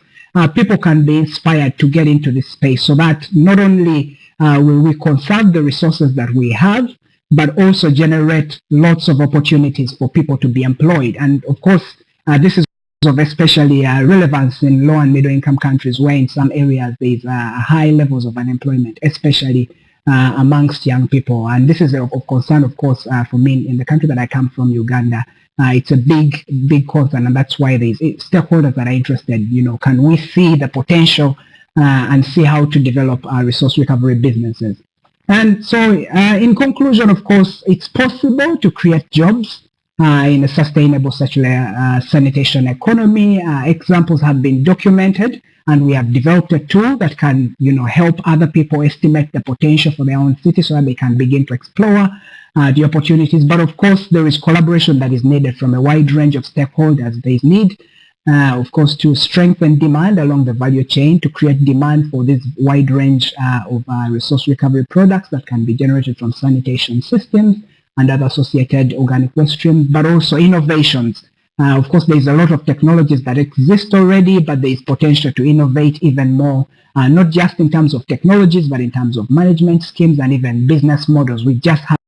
people can be inspired to get into this space, so that not only will we conserve the resources that we have, but also generate lots of opportunities for people to be employed. And of course, this is of especially relevance in low and middle income countries, where in some areas there is high levels of unemployment, especially amongst young people. And this is of concern, of course, for me in the country that I come from, Uganda. It's a big concern, and that's why there's stakeholders that are interested. You know, can we see the potential and see how to develop resource recovery businesses? And so, in conclusion, of course, it's possible to create jobs in a sustainable circular sanitation economy. Examples have been documented, and we have developed a tool that can, help other people estimate the potential for their own city, so that they can begin to explore the opportunities. But of course, there is collaboration that is needed from a wide range of stakeholders. There is need, of course, to strengthen demand along the value chain, to create demand for this wide range of resource recovery products that can be generated from sanitation systems and other associated organic waste streams, but also innovations. Of course, there's a lot of technologies that exist already, but there is potential to innovate even more, not just in terms of technologies, but in terms of management schemes and even business models. We just have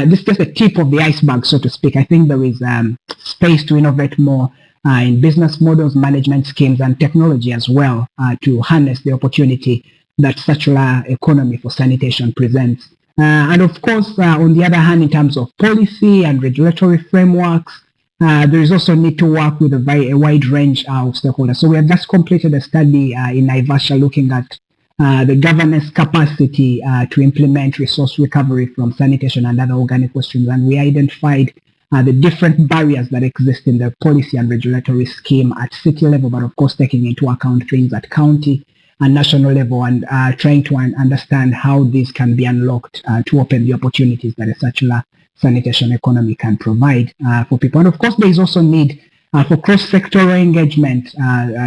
this is just the tip of the iceberg, so to speak. I think there is space to innovate more in business models, management schemes, and technology as well, to harness the opportunity that circular economy for sanitation presents. And of course, on the other hand, in terms of policy and regulatory frameworks, there is also need to work with a wide range of stakeholders. So we have just completed a study in Naivasha looking at the governance capacity to implement resource recovery from sanitation and other organic waste streams, and we identified the different barriers that exist in the policy and regulatory scheme at city level, but of course taking into account things at county and national level, and trying to understand how these can be unlocked to open the opportunities that a circular sanitation economy can provide for people. And of course, there is also need for cross-sectoral engagement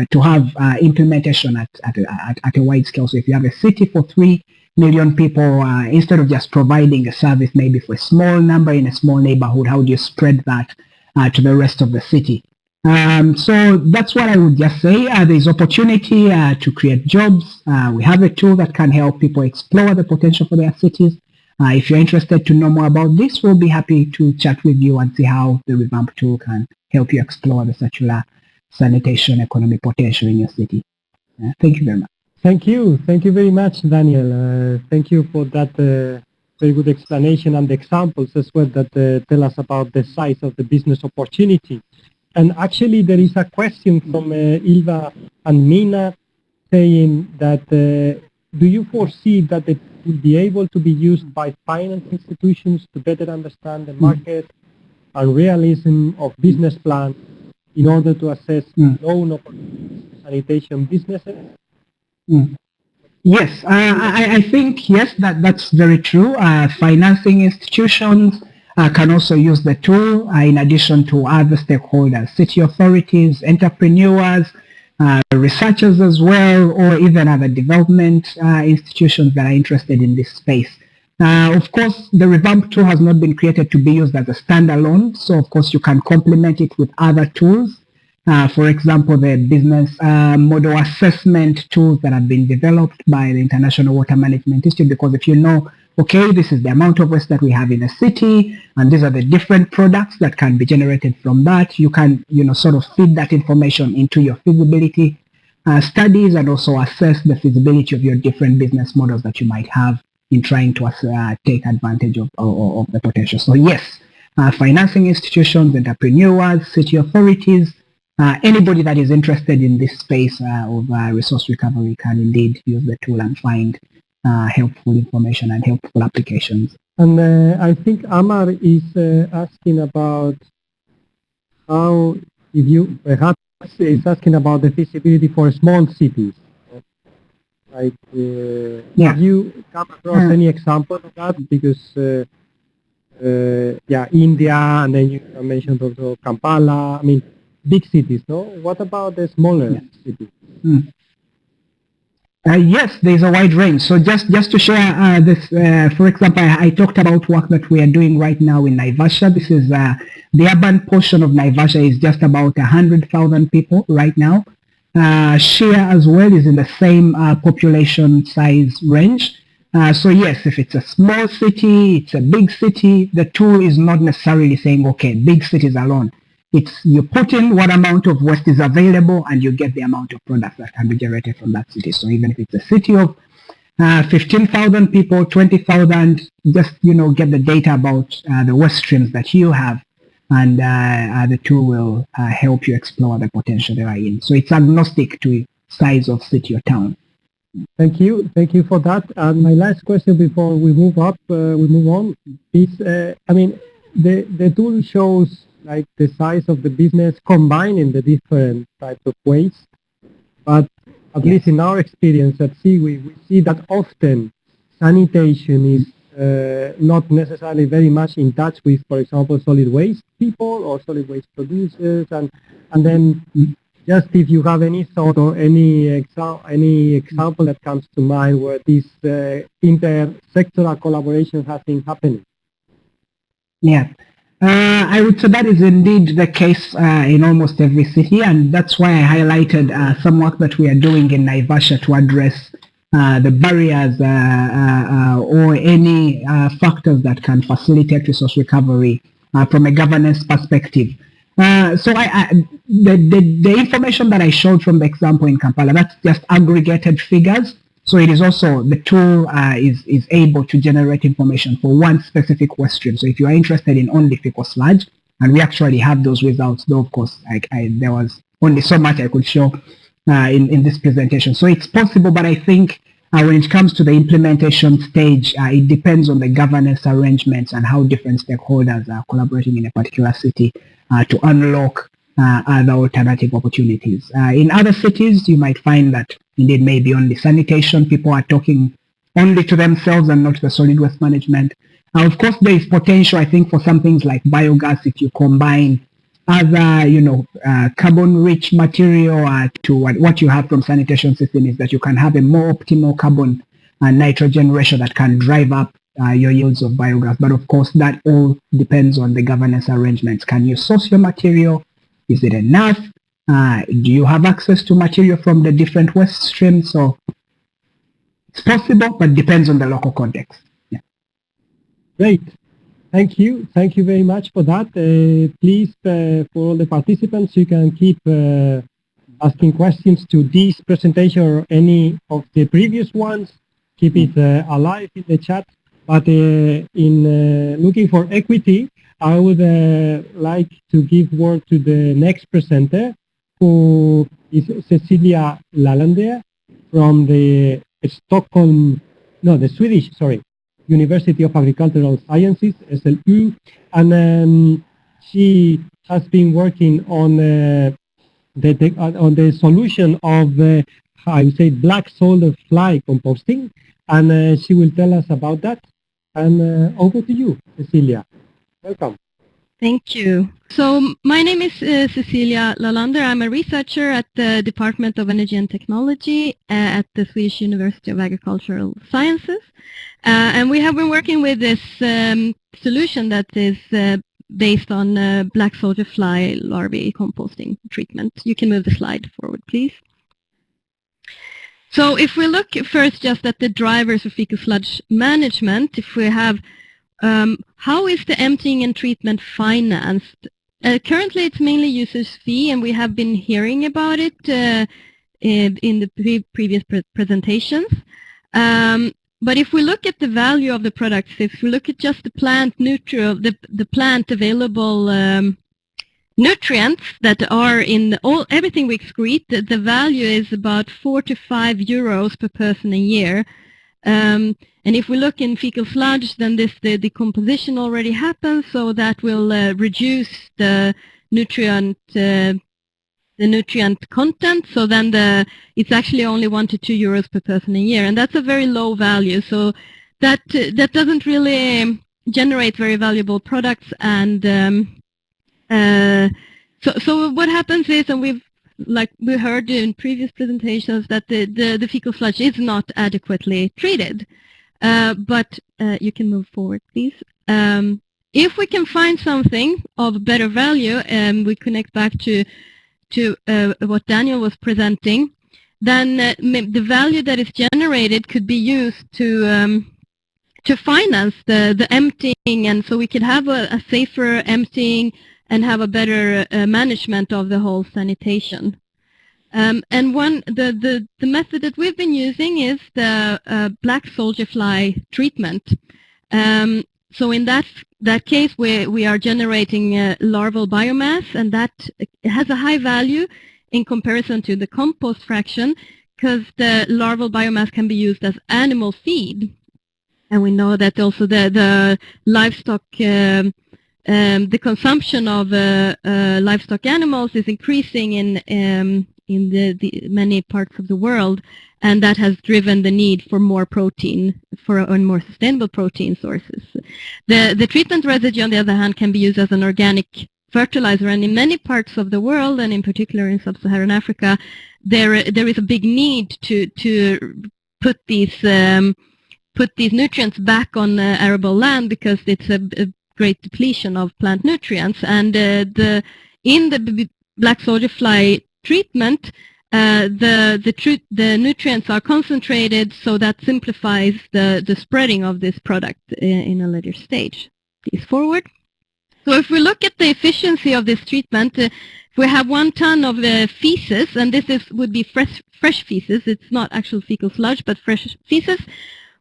to have implementation at a wide scale. So if you have a city for 3 million people, instead of just providing a service maybe for a small number in a small neighborhood, how do you spread that to the rest of the city? So that's what I would just say. There's opportunity to create jobs. We have a tool that can help people explore the potential for their cities. If you're interested to know more about this, we'll be happy to chat with you and see how the REVAMP tool can help you explore the circular sanitation economic potential in your city. Thank you very much.
Thank you. Thank you very much, Daniel. Thank you for that very good explanation and the examples as well that tell us about the size of the business opportunity. And actually, there is a question from Ilva and Minna saying that do you foresee that it will be able to be used by finance institutions to better understand the market and realism of business plans in order to assess loan opportunities for sanitation businesses?
Yes, I think, yes, that's very true. Financing institutions can also use the tool in addition to other stakeholders, city authorities, entrepreneurs, researchers as well, or even other development institutions that are interested in this space. Of course, the REVAMP tool has not been created to be used as a standalone, so of course you can complement it with other tools. For example, the business model assessment tools that have been developed by the International Water Management Institute, because if you know, okay, this is the amount of waste that we have in a city, and these are the different products that can be generated from that, you can, sort of feed that information into your feasibility studies and also assess the feasibility of your different business models that you might have in trying to take advantage of the potential. So yes, financing institutions, entrepreneurs, city authorities, anybody that is interested in this space of resource recovery can indeed use the tool and find helpful information and helpful applications.
And I think Amar is asking about how, if you perhaps is asking about the feasibility for small cities. Like, have you come across any example of that? Because, India, and then you mentioned also Kampala, I mean, big cities, no? What about the smaller cities?
Yes, there's a wide range. So just to share this, for example, I talked about work that we are doing right now in Naivasha. This is the urban portion of Naivasha is just about 100,000 people right now. Share as well is in the same population size range. So yes, if it's a small city, it's a big city, the tool is not necessarily saying, okay, big cities alone. It's you put in what amount of waste is available and you get the amount of products that can be generated from that city. So even if it's a city of 15,000 people, 20,000, just, get the data about the waste streams that you have, and the tool will help you explore the potential they are in. So it's agnostic to size of city or town.
Thank you for that. And my last question before we move on is, the tool shows like the size of the business combining the different types of waste, but at least in our experience at sea, we see that often sanitation is not necessarily very much in touch with, for example, solid waste people or solid waste producers, and then just if you have any thought or any example that comes to mind where this inter-sectoral collaboration has been happening.
Yeah. I would say that is indeed the case in almost every city, and that's why I highlighted some work that we are doing in Naivasha to address the barriers or any factors that can facilitate resource recovery from a governance perspective. So the information that I showed from the example in Kampala, that's just aggregated figures. So it is also, the tool is able to generate information for one specific waste stream. So if you are interested in only fecal sludge, and we actually have those results, though of course there was only so much I could show in this presentation. So it's possible, but I think when it comes to the implementation stage, it depends on the governance arrangements and how different stakeholders are collaborating in a particular city to unlock other alternative opportunities. In other cities, you might find that indeed maybe only sanitation, people are talking only to themselves and not to the solid waste management. Of course, there is potential, I think, for some things like biogas if you combine other, carbon-rich material to what you have from sanitation system is that you can have a more optimal carbon and nitrogen ratio that can drive up your yields of biogas. But of course, that all depends on the governance arrangements. Can you source your material? Is it enough? Do you have access to material from the different waste streams? So it's possible, but depends on the local context. Yeah.
Great. Thank you. Thank you very much for that. Please, for all the participants, you can keep asking questions to this presentation or any of the previous ones. Keep it alive in the chat. But in looking for equity, I would like to give word to the next presenter, who is Cecilia Lalander from the Swedish, University of Agricultural Sciences, SLU, and she has been working on the solution of I would say black soldier fly composting, and she will tell us about that. And over to you, Cecilia. Welcome.
Thank you. So my name is Cecilia Lalander. I'm a researcher at the Department of Energy and Technology at the Swedish University of Agricultural Sciences. And we have been working with this solution that is based on black soldier fly larvae composting treatment. You can move the slide forward, please. So if we look first just at the drivers of fecal sludge management, if we have how is the emptying and treatment financed? Currently it's mainly users' fee, and we have been hearing about it in the previous presentations. But if we look at the value of the products, if we look at just the plant the plant available nutrients that are in everything we excrete, the value is about 4 to 5 euros per person a year. And if we look in fecal sludge, then the decomposition already happens, so that will reduce the nutrient content. So then it's actually only 1 to 2 euros per person a year, and that's a very low value. So that doesn't really generate very valuable products. And so what happens is, and we heard in previous presentations, that the fecal sludge is not adequately treated. But you can move forward, please. If we can find something of better value, and we connect back to what Daniel was presenting, then the value that is generated could be used to finance the emptying, and so we could have a safer emptying and have a better management of the whole sanitation. And the method that we've been using is the black soldier fly treatment. So in that case, we are generating larval biomass, and that has a high value in comparison to the compost fraction, because the larval biomass can be used as animal feed. And we know that also the livestock, the consumption of livestock animals is increasing in the many parts of the world, and that has driven the need for more protein, for more sustainable protein sources. The treatment residue, on the other hand, can be used as an organic fertilizer, and in many parts of the world, and in particular in sub-Saharan Africa, there is a big need to put these nutrients back on arable land, because it's a great depletion of plant nutrients. And in the black soldier fly treatment, the nutrients are concentrated, so that simplifies the spreading of this product in a later stage. Please forward. So if we look at the efficiency of this treatment, if we have 1 ton of feces, and this would be fresh feces, it's not actual fecal sludge, but fresh feces,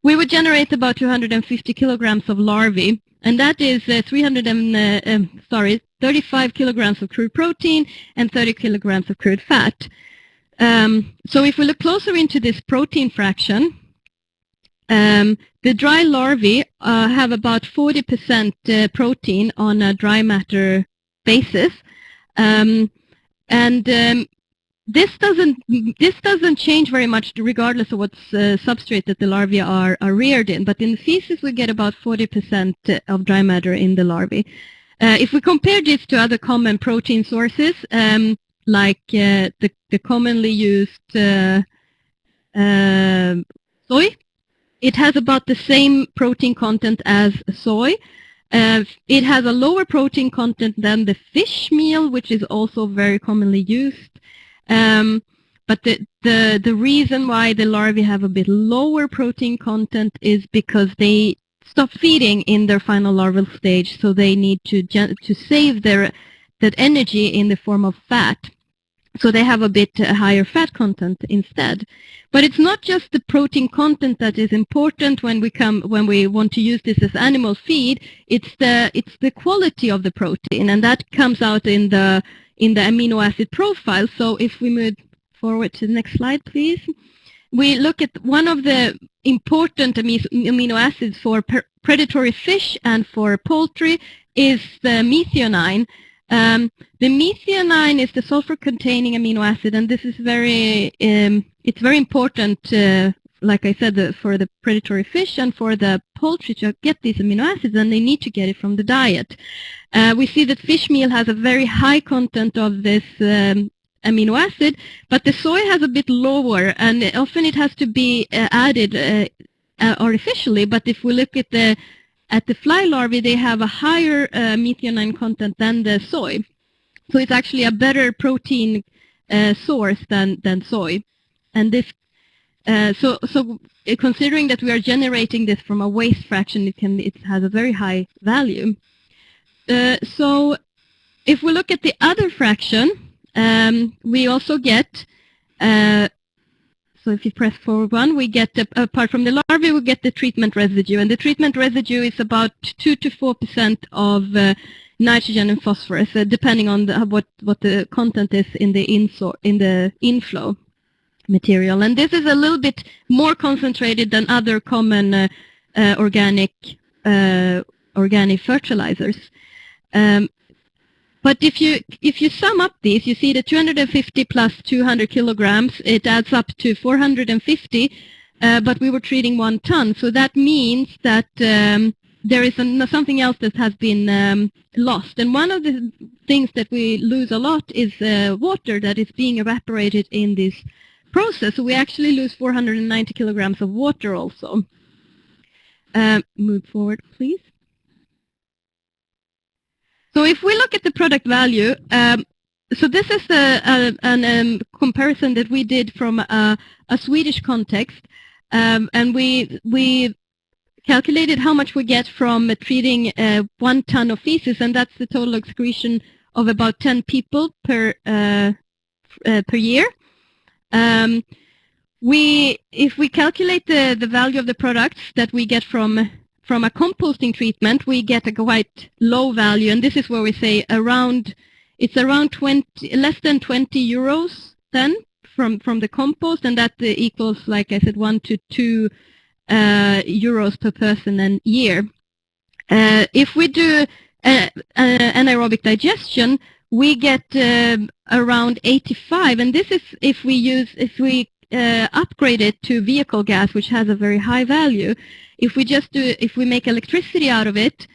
we would generate about 250 kilograms of larvae, and that is 35 kilograms of crude protein and 30 kilograms of crude fat. So if we look closer into this protein fraction, the dry larvae have about 40% protein on a dry matter basis, this doesn't change very much regardless of what substrate that the larvae are reared in. But in the feces, we get about 40% of dry matter in the larvae. If we compare this to other common protein sources, like the commonly used soy, it has about the same protein content as soy, It has a lower protein content than the fish meal, which is also very commonly used. But the reason why the larvae have a bit lower protein content is because they stop feeding in their final larval stage, so they need to save that energy in the form of fat. So they have a bit higher fat content instead. But it's not just the protein content that is important when we want to use this as animal feed. It's the quality of the protein, and that comes out in the amino acid profile. So if we move forward to the next slide, please. We look at one of the important amino acids for predatory fish and for poultry is the methionine. The methionine is the sulfur-containing amino acid, and this is it's very important, like I said, for the predatory fish and for the poultry to get these amino acids, and they need to get it from the diet. We see that fish meal has a very high content of this amino acid, but the soy has a bit lower, and often it has to be added artificially. But if we look at the fly larvae, they have a higher methionine content than the soy. So it's actually a better protein source than soy. And this, so considering that we are generating this from a waste fraction, it has a very high value. So if we look at the other fraction, we also get, so if you press forward one, we get, apart from the larvae, we get the treatment residue. And the treatment residue is about 2 to 4% of nitrogen and phosphorus, depending on what the content is in the inflow material. And this is a little bit more concentrated than other common organic fertilizers. But if you sum up these, you see the 250 plus 200 kilograms, it adds up to 450, but we were treating 1 ton. So that means that there is something else that has been lost. And one of the things that we lose a lot is water that is being evaporated in this process. So we actually lose 490 kilograms of water also. Move forward, please. So if we look at the product value, so this is a comparison that we did from a Swedish context, and we calculated how much we get from treating 1 ton of feces, and that's the total excretion of about 10 people per year. If we calculate the value of the products that we get from a composting treatment, we get a quite low value, and this is where we say it's around less than 20 euros then from the compost, and that equals, like I said, 1 to 2 euros per person and year. If we do anaerobic digestion, we get around 85, and this is if we upgrade it to vehicle gas, which has a very high value. If we make electricity out of it,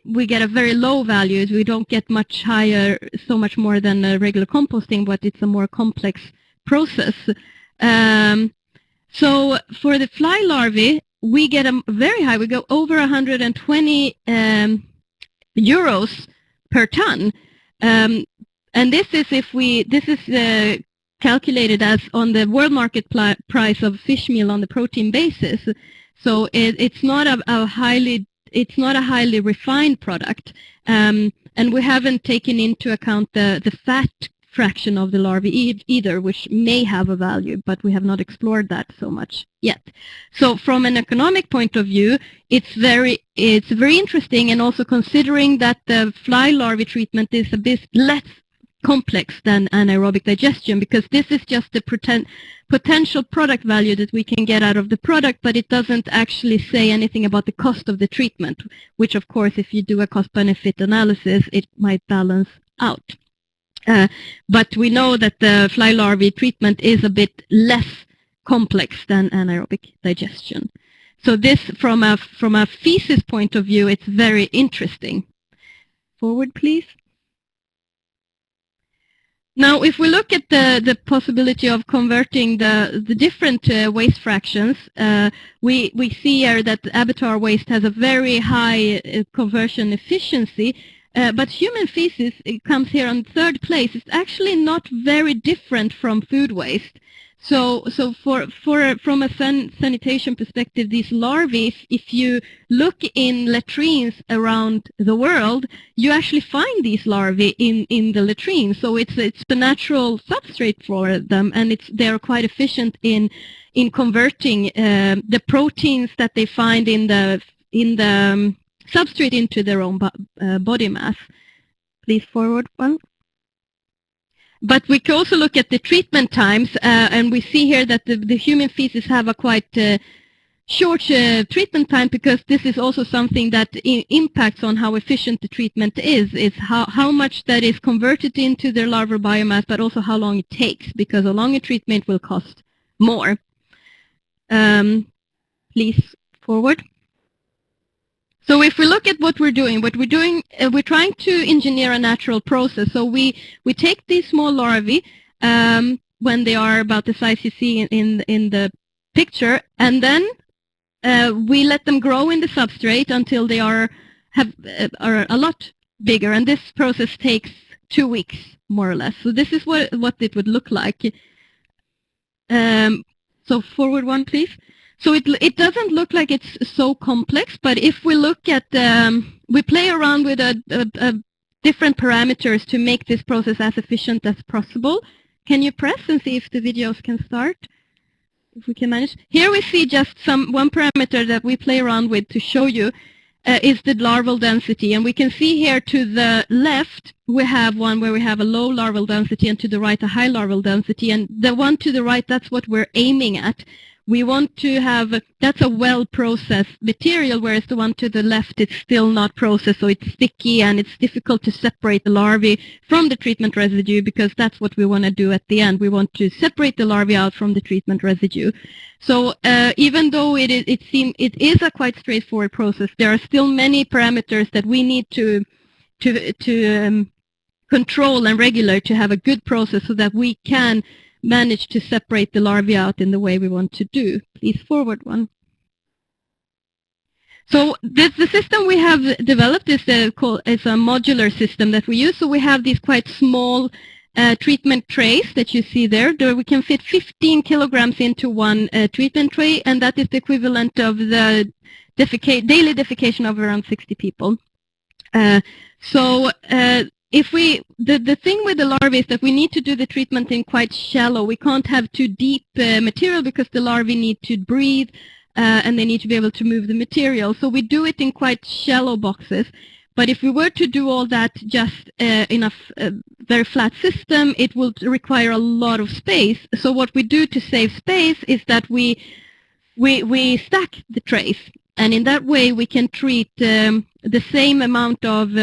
we get a very low value. We don't get much higher, so much more than regular composting, but it's a more complex process. So for the fly larvae, we get a very high. We go over 120 euros per ton, and this is calculated as on the world market price of fish meal on the protein basis. So it's not a highly refined product, and we haven't taken into account the fat fraction of the larvae either, which may have a value, but we have not explored that so much yet. So from an economic point of view, it's very interesting, and also considering that the fly larvae treatment is a bit less complex than anaerobic digestion, because this is just the potential product value that we can get out of the product, but it doesn't actually say anything about the cost of the treatment, which of course if you do a cost-benefit analysis, it might balance out. But we know that the fly larvae treatment is a bit less complex than anaerobic digestion. So this, from a feces point of view, it's very interesting. Forward, please. Now, if we look at the possibility of converting the different waste fractions, we see here that abattoir waste has a very high conversion efficiency, but human feces, it comes here on third place. It's actually not very different from food waste. So from a sanitation perspective, these larvae, if you look in latrines around the world, you actually find these larvae in the latrine. So it's the natural substrate for them, and they're quite efficient in converting the proteins that they find in the substrate into their own body mass. Please forward one. But we can also look at the treatment times, and we see here that the human feces have a quite short treatment time, because this is also something that impacts on how efficient the treatment is how much that is converted into their larval biomass, but also how long it takes, because a longer treatment will cost more. Please forward. So if we look at what we're doing, we're trying to engineer a natural process. So we take these small larvae when they are about the size you see in the picture, and then we let them grow in the substrate until they are a lot bigger. And this process takes 2 weeks, more or less. So this is what it would look like. So forward one, please. So it doesn't look like it's so complex, but if we look at, we play around with different parameters to make this process as efficient as possible. Can you press and see if the videos can start? If we can manage. Here we see just one parameter that we play around with to show you is the larval density. And we can see here to the left, we have one where we have a low larval density, and to the right a high larval density. And the one to the right, that's what we're aiming at. We want to have, that's a well-processed material, whereas the one to the left, it's still not processed, so it's sticky and it's difficult to separate the larvae from the treatment residue, because that's what we want to do at the end. We want to separate the larvae out from the treatment residue. So even though it is a quite straightforward process, there are still many parameters that we need to control and regulate to have a good process, so that we can manage to separate the larvae out in the way we want to do. Please forward one. So the system we have developed is a modular system that we use. So we have these quite small treatment trays that you see there. We can fit 15 kilograms into one treatment tray, and that is the equivalent of the daily defecation of around 60 people. The thing with the larvae is that we need to do the treatment in quite shallow. We can't have too deep material, because the larvae need to breathe and they need to be able to move the material. So we do it in quite shallow boxes. But if we were to do all that just in a very flat system, it will require a lot of space. So what we do to save space is that we stack the trays, and in that way we can treat the same amount of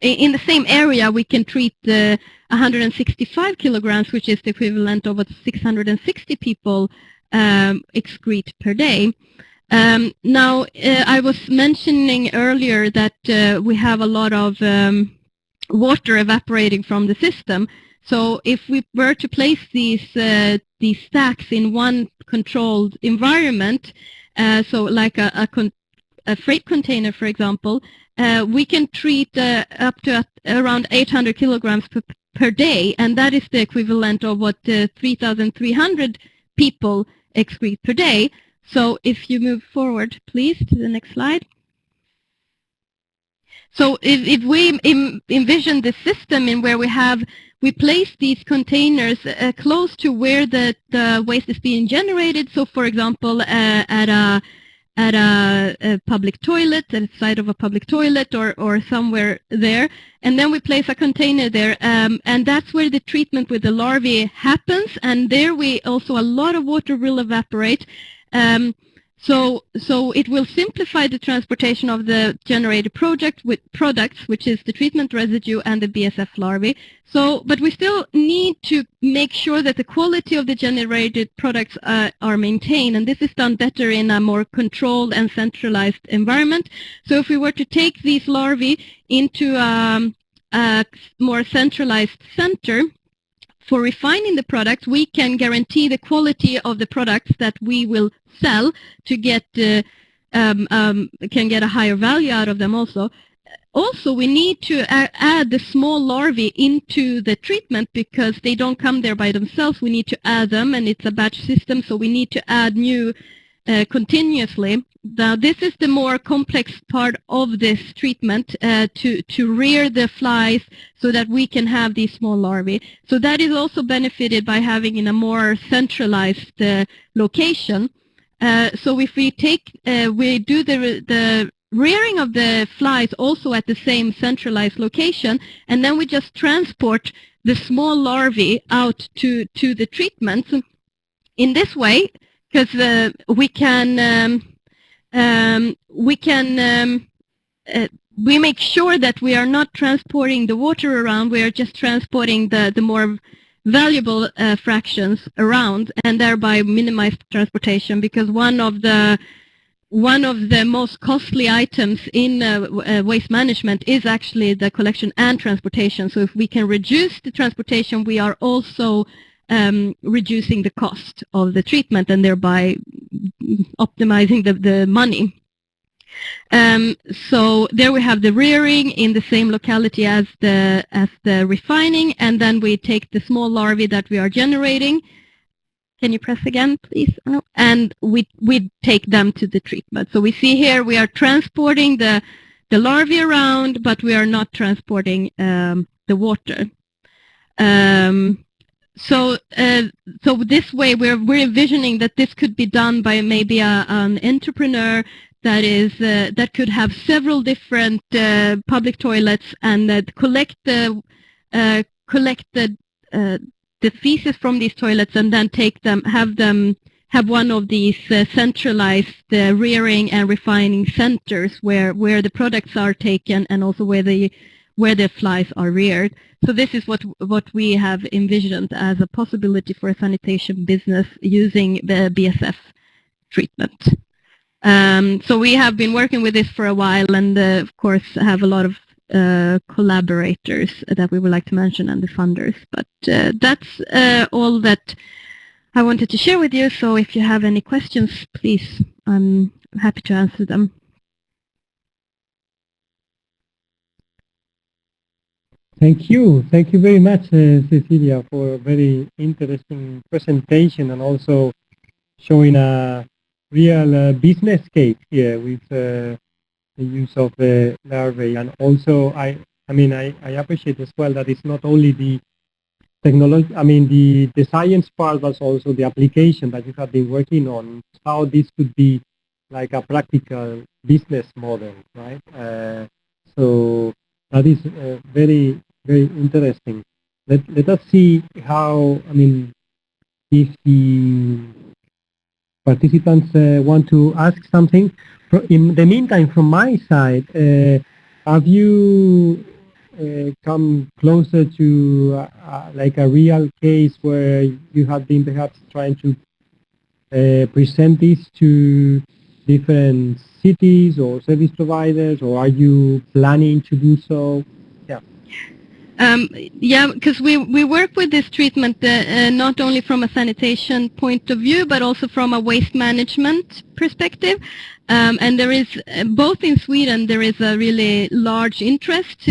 in the same area. We can treat 165 kilograms, which is the equivalent of what 660 people excrete per day. Now, I was mentioning earlier that we have a lot of water evaporating from the system. So if we were to place these stacks in one controlled environment, so like a freight container, for example, we can treat up to around 800 kilograms per day, and that is the equivalent of what 3,300 people excrete per day. So if you move forward, please, to the next slide. So if we envision the system in where we place these containers close to where the waste is being generated, so for example at a public toilet, at the side of a public toilet or somewhere there, and then we place a container there, and that's where the treatment with the larvae happens, and there a lot of water will evaporate. So it will simplify the transportation of the generated products, which is the treatment residue and the BSF larvae. But we still need to make sure that the quality of the generated products are maintained, and this is done better in a more controlled and centralized environment. So if we were to take these larvae into a more centralized center for refining the products, we can guarantee the quality of the products that we will sell to get can get a higher value out of them also. Also, we need to add the small larvae into the treatment because they don't come there by themselves. We need to add them, and it's a batch system, so we need to add new continuously. Now, this is the more complex part of this treatment, to rear the flies so that we can have these small larvae. So that is also benefited by having in a more centralized location. So if we we do the rearing of the flies also at the same centralized location, and then we just transport the small larvae out to the treatment. In this way, because we make sure that we are not transporting the water around, we are just transporting the more valuable fractions around, and thereby minimize transportation, because one of the most costly items in waste management is actually the collection and transportation. So if we can reduce the transportation, we are also reducing the cost of the treatment and thereby optimizing the money. So there we have the rearing in the same locality as the refining, and then we take the small larvae that we are generating. Can you press again, please? No. And we take them to the treatment. So we see here we are transporting the larvae around, but we are not transporting the water. So this way we're envisioning that this could be done by maybe an entrepreneur that could have several different public toilets and collect the feces from these toilets and then take them, have one of these centralized rearing and refining centers where the products are taken and also where the flies are reared. So this is what we have envisioned as a possibility for a sanitation business using the BSF treatment. So we have been working with this for a while, and of course have a lot of collaborators that we would like to mention and the funders. But that's all that I wanted to share with you. So if you have any questions, please, I'm happy to answer them.
Thank you very much, Cecilia, for a very interesting presentation and also showing a real business case here with the use of the larvae. And also, I appreciate as well that it's not only the technology, the science part, but also the application that you have been working on, how this could be like a practical business model, right? So that is very, very interesting. Let us see how, if the participants want to ask something. In the meantime, from my side, have you come closer to like a real case where you have been perhaps trying to present this to different cities or service providers, or are you planning to do so?
Yeah, because we work with this treatment not only from a sanitation point of view, but also from a waste management perspective. And there is, both in Sweden, there is a really large interest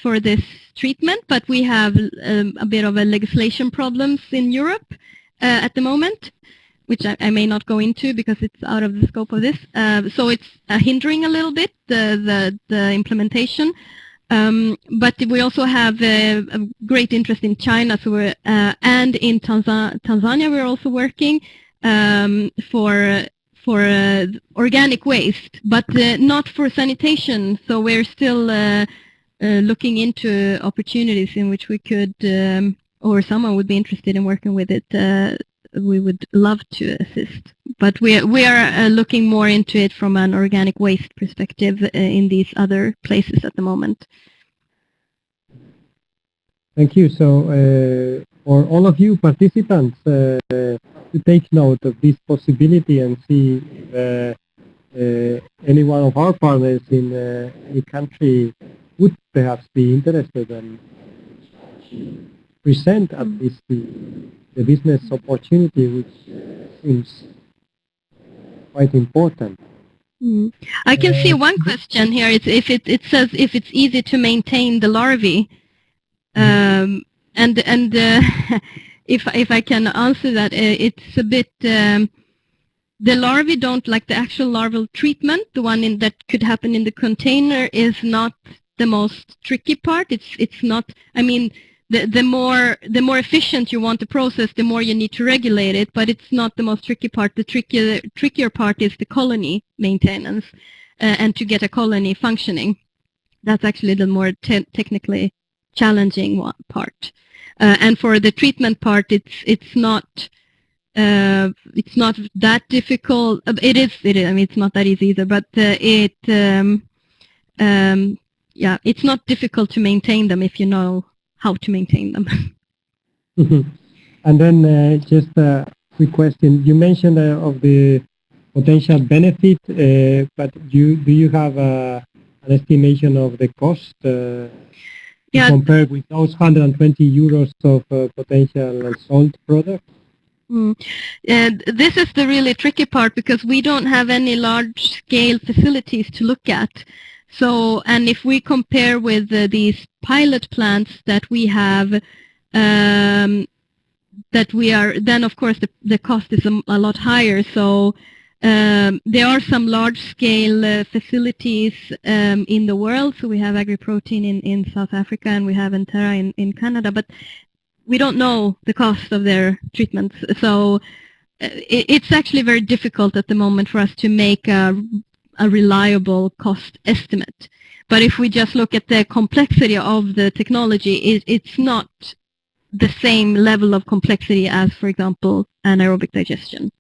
for this treatment, but we have a bit of a legislation problems in Europe at the moment, which I may not go into because it's out of the scope of this. So it's hindering a little bit the implementation. But we also have a great interest in China, so and in Tanzania we're also working for organic waste, but not for sanitation. So we're still looking into opportunities in which we could, or someone would be interested in working with it. We would love to assist, but we are looking more into it from an organic waste perspective in these other places at the moment.
Thank you. So for all of you participants, to take note of this possibility and see if any one of our partners in any country would perhaps be interested and present at least the business opportunity, which seems quite important.
I can see one question here. It's if it says if it's easy to maintain the larvae, and if I can answer that, it's a bit. The larvae don't like the actual larval treatment. The one that could happen in the container is not the most tricky part. It's not. I mean, the more efficient you want the process, the more you need to regulate it. But it's not the most tricky part. The trickier part is the colony maintenance and to get a colony functioning. That's actually the more technically challenging part. And for the treatment part, it's not that difficult. It is. I mean, it's not that easy either. But yeah, it's not difficult to maintain them if you know how to maintain them.
And then just a quick question. You mentioned of the potential benefit, but do you have an estimation of the cost compared with those 120 euros of potential sold products?
And this is the really tricky part because we don't have any large-scale facilities to look at. So, and if we compare with these pilot plants that we have, then of course the cost is a lot higher. So there are some large-scale facilities in the world. So we have AgriProtein in South Africa and we have Enterra in Canada, but we don't know the cost of their treatments. So it's actually very difficult at the moment for us to make a reliable cost estimate. But if we just look at the complexity of the technology, it's not the same level of complexity as, for example, anaerobic digestion.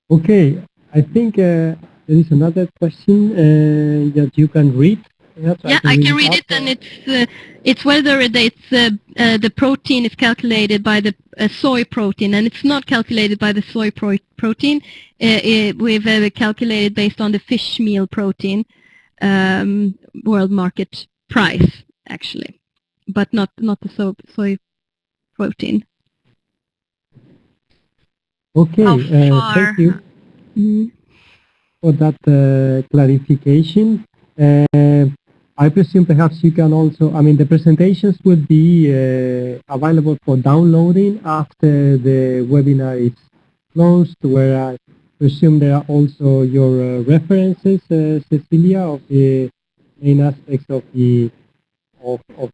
Okay, I think there is another question that you can read.
Yeah, I can read it, and it's whether the protein is calculated by the soy protein, and it's not calculated by the soy protein. We've calculated based on the fish meal protein world market price, actually, but not the soy protein.
Okay, thank you for that clarification. I presume perhaps you can also, I mean, the presentations will be available for downloading after the webinar is closed, where I presume there are also your references, Cecilia, of the main aspects of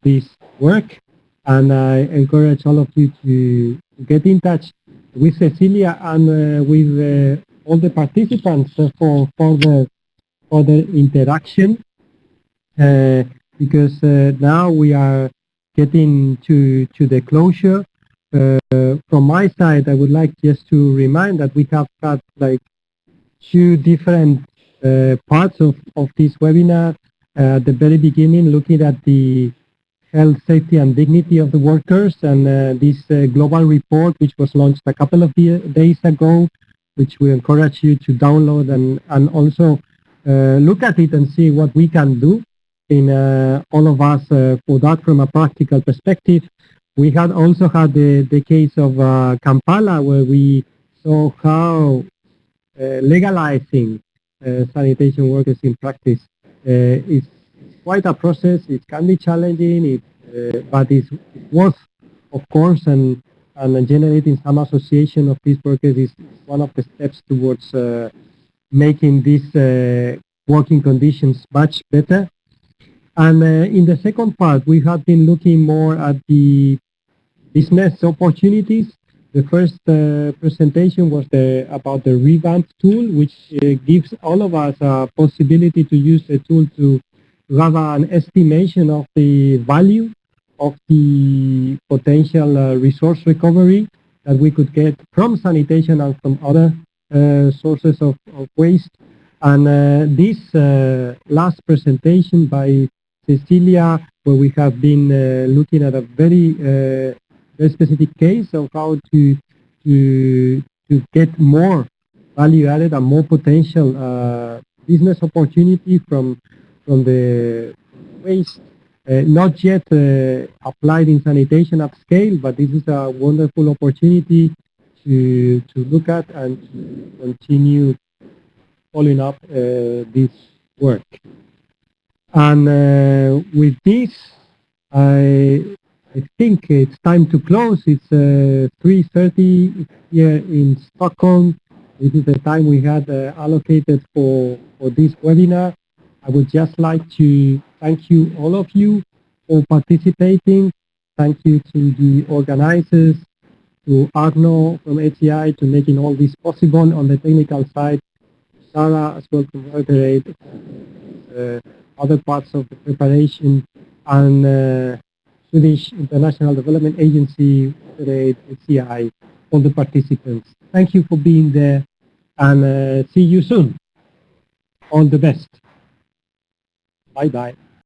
this work. And I encourage all of you to get in touch with Cecilia and with all the participants for further interaction. Because now we are getting to the closure. From my side, I would like just to remind that we have got like 2 different parts of this webinar. At the very beginning, looking at the health, safety and dignity of the workers, and this global report, which was launched a couple of days ago, which we encourage you to download and also look at it and see what we can do in all of us for that from a practical perspective. We had also had the case of Kampala, where we saw how legalizing sanitation workers in practice is quite a process. It can be challenging, but it was, of course, and generating some association of these workers is one of the steps towards making these working conditions much better. And in the second part, we have been looking more at the business opportunities. The first presentation was about the REVAMP tool, which gives all of us a possibility to use the tool to have an estimation of the value of the potential resource recovery that we could get from sanitation and from other sources of waste. And this last presentation by Cecilia, where we have been looking at a very specific case of how to get more value added and more potential business opportunity from the waste, not yet applied in sanitation at scale, but this is a wonderful opportunity to look at and to continue following up this work. And with this, I think it's time to close. It's 3:30 here in Stockholm. This is the time we had allocated for this webinar. I would just like to thank you, all of you, for participating. Thank you to the organizers, to Arno from HCI, to making all this possible on the technical side, Sarah as well from WaterAid, other parts of the preparation, and Swedish International Development Agency, WaterAid, HCI, all the participants. Thank you for being there, and see you soon. All the best. Bye-bye.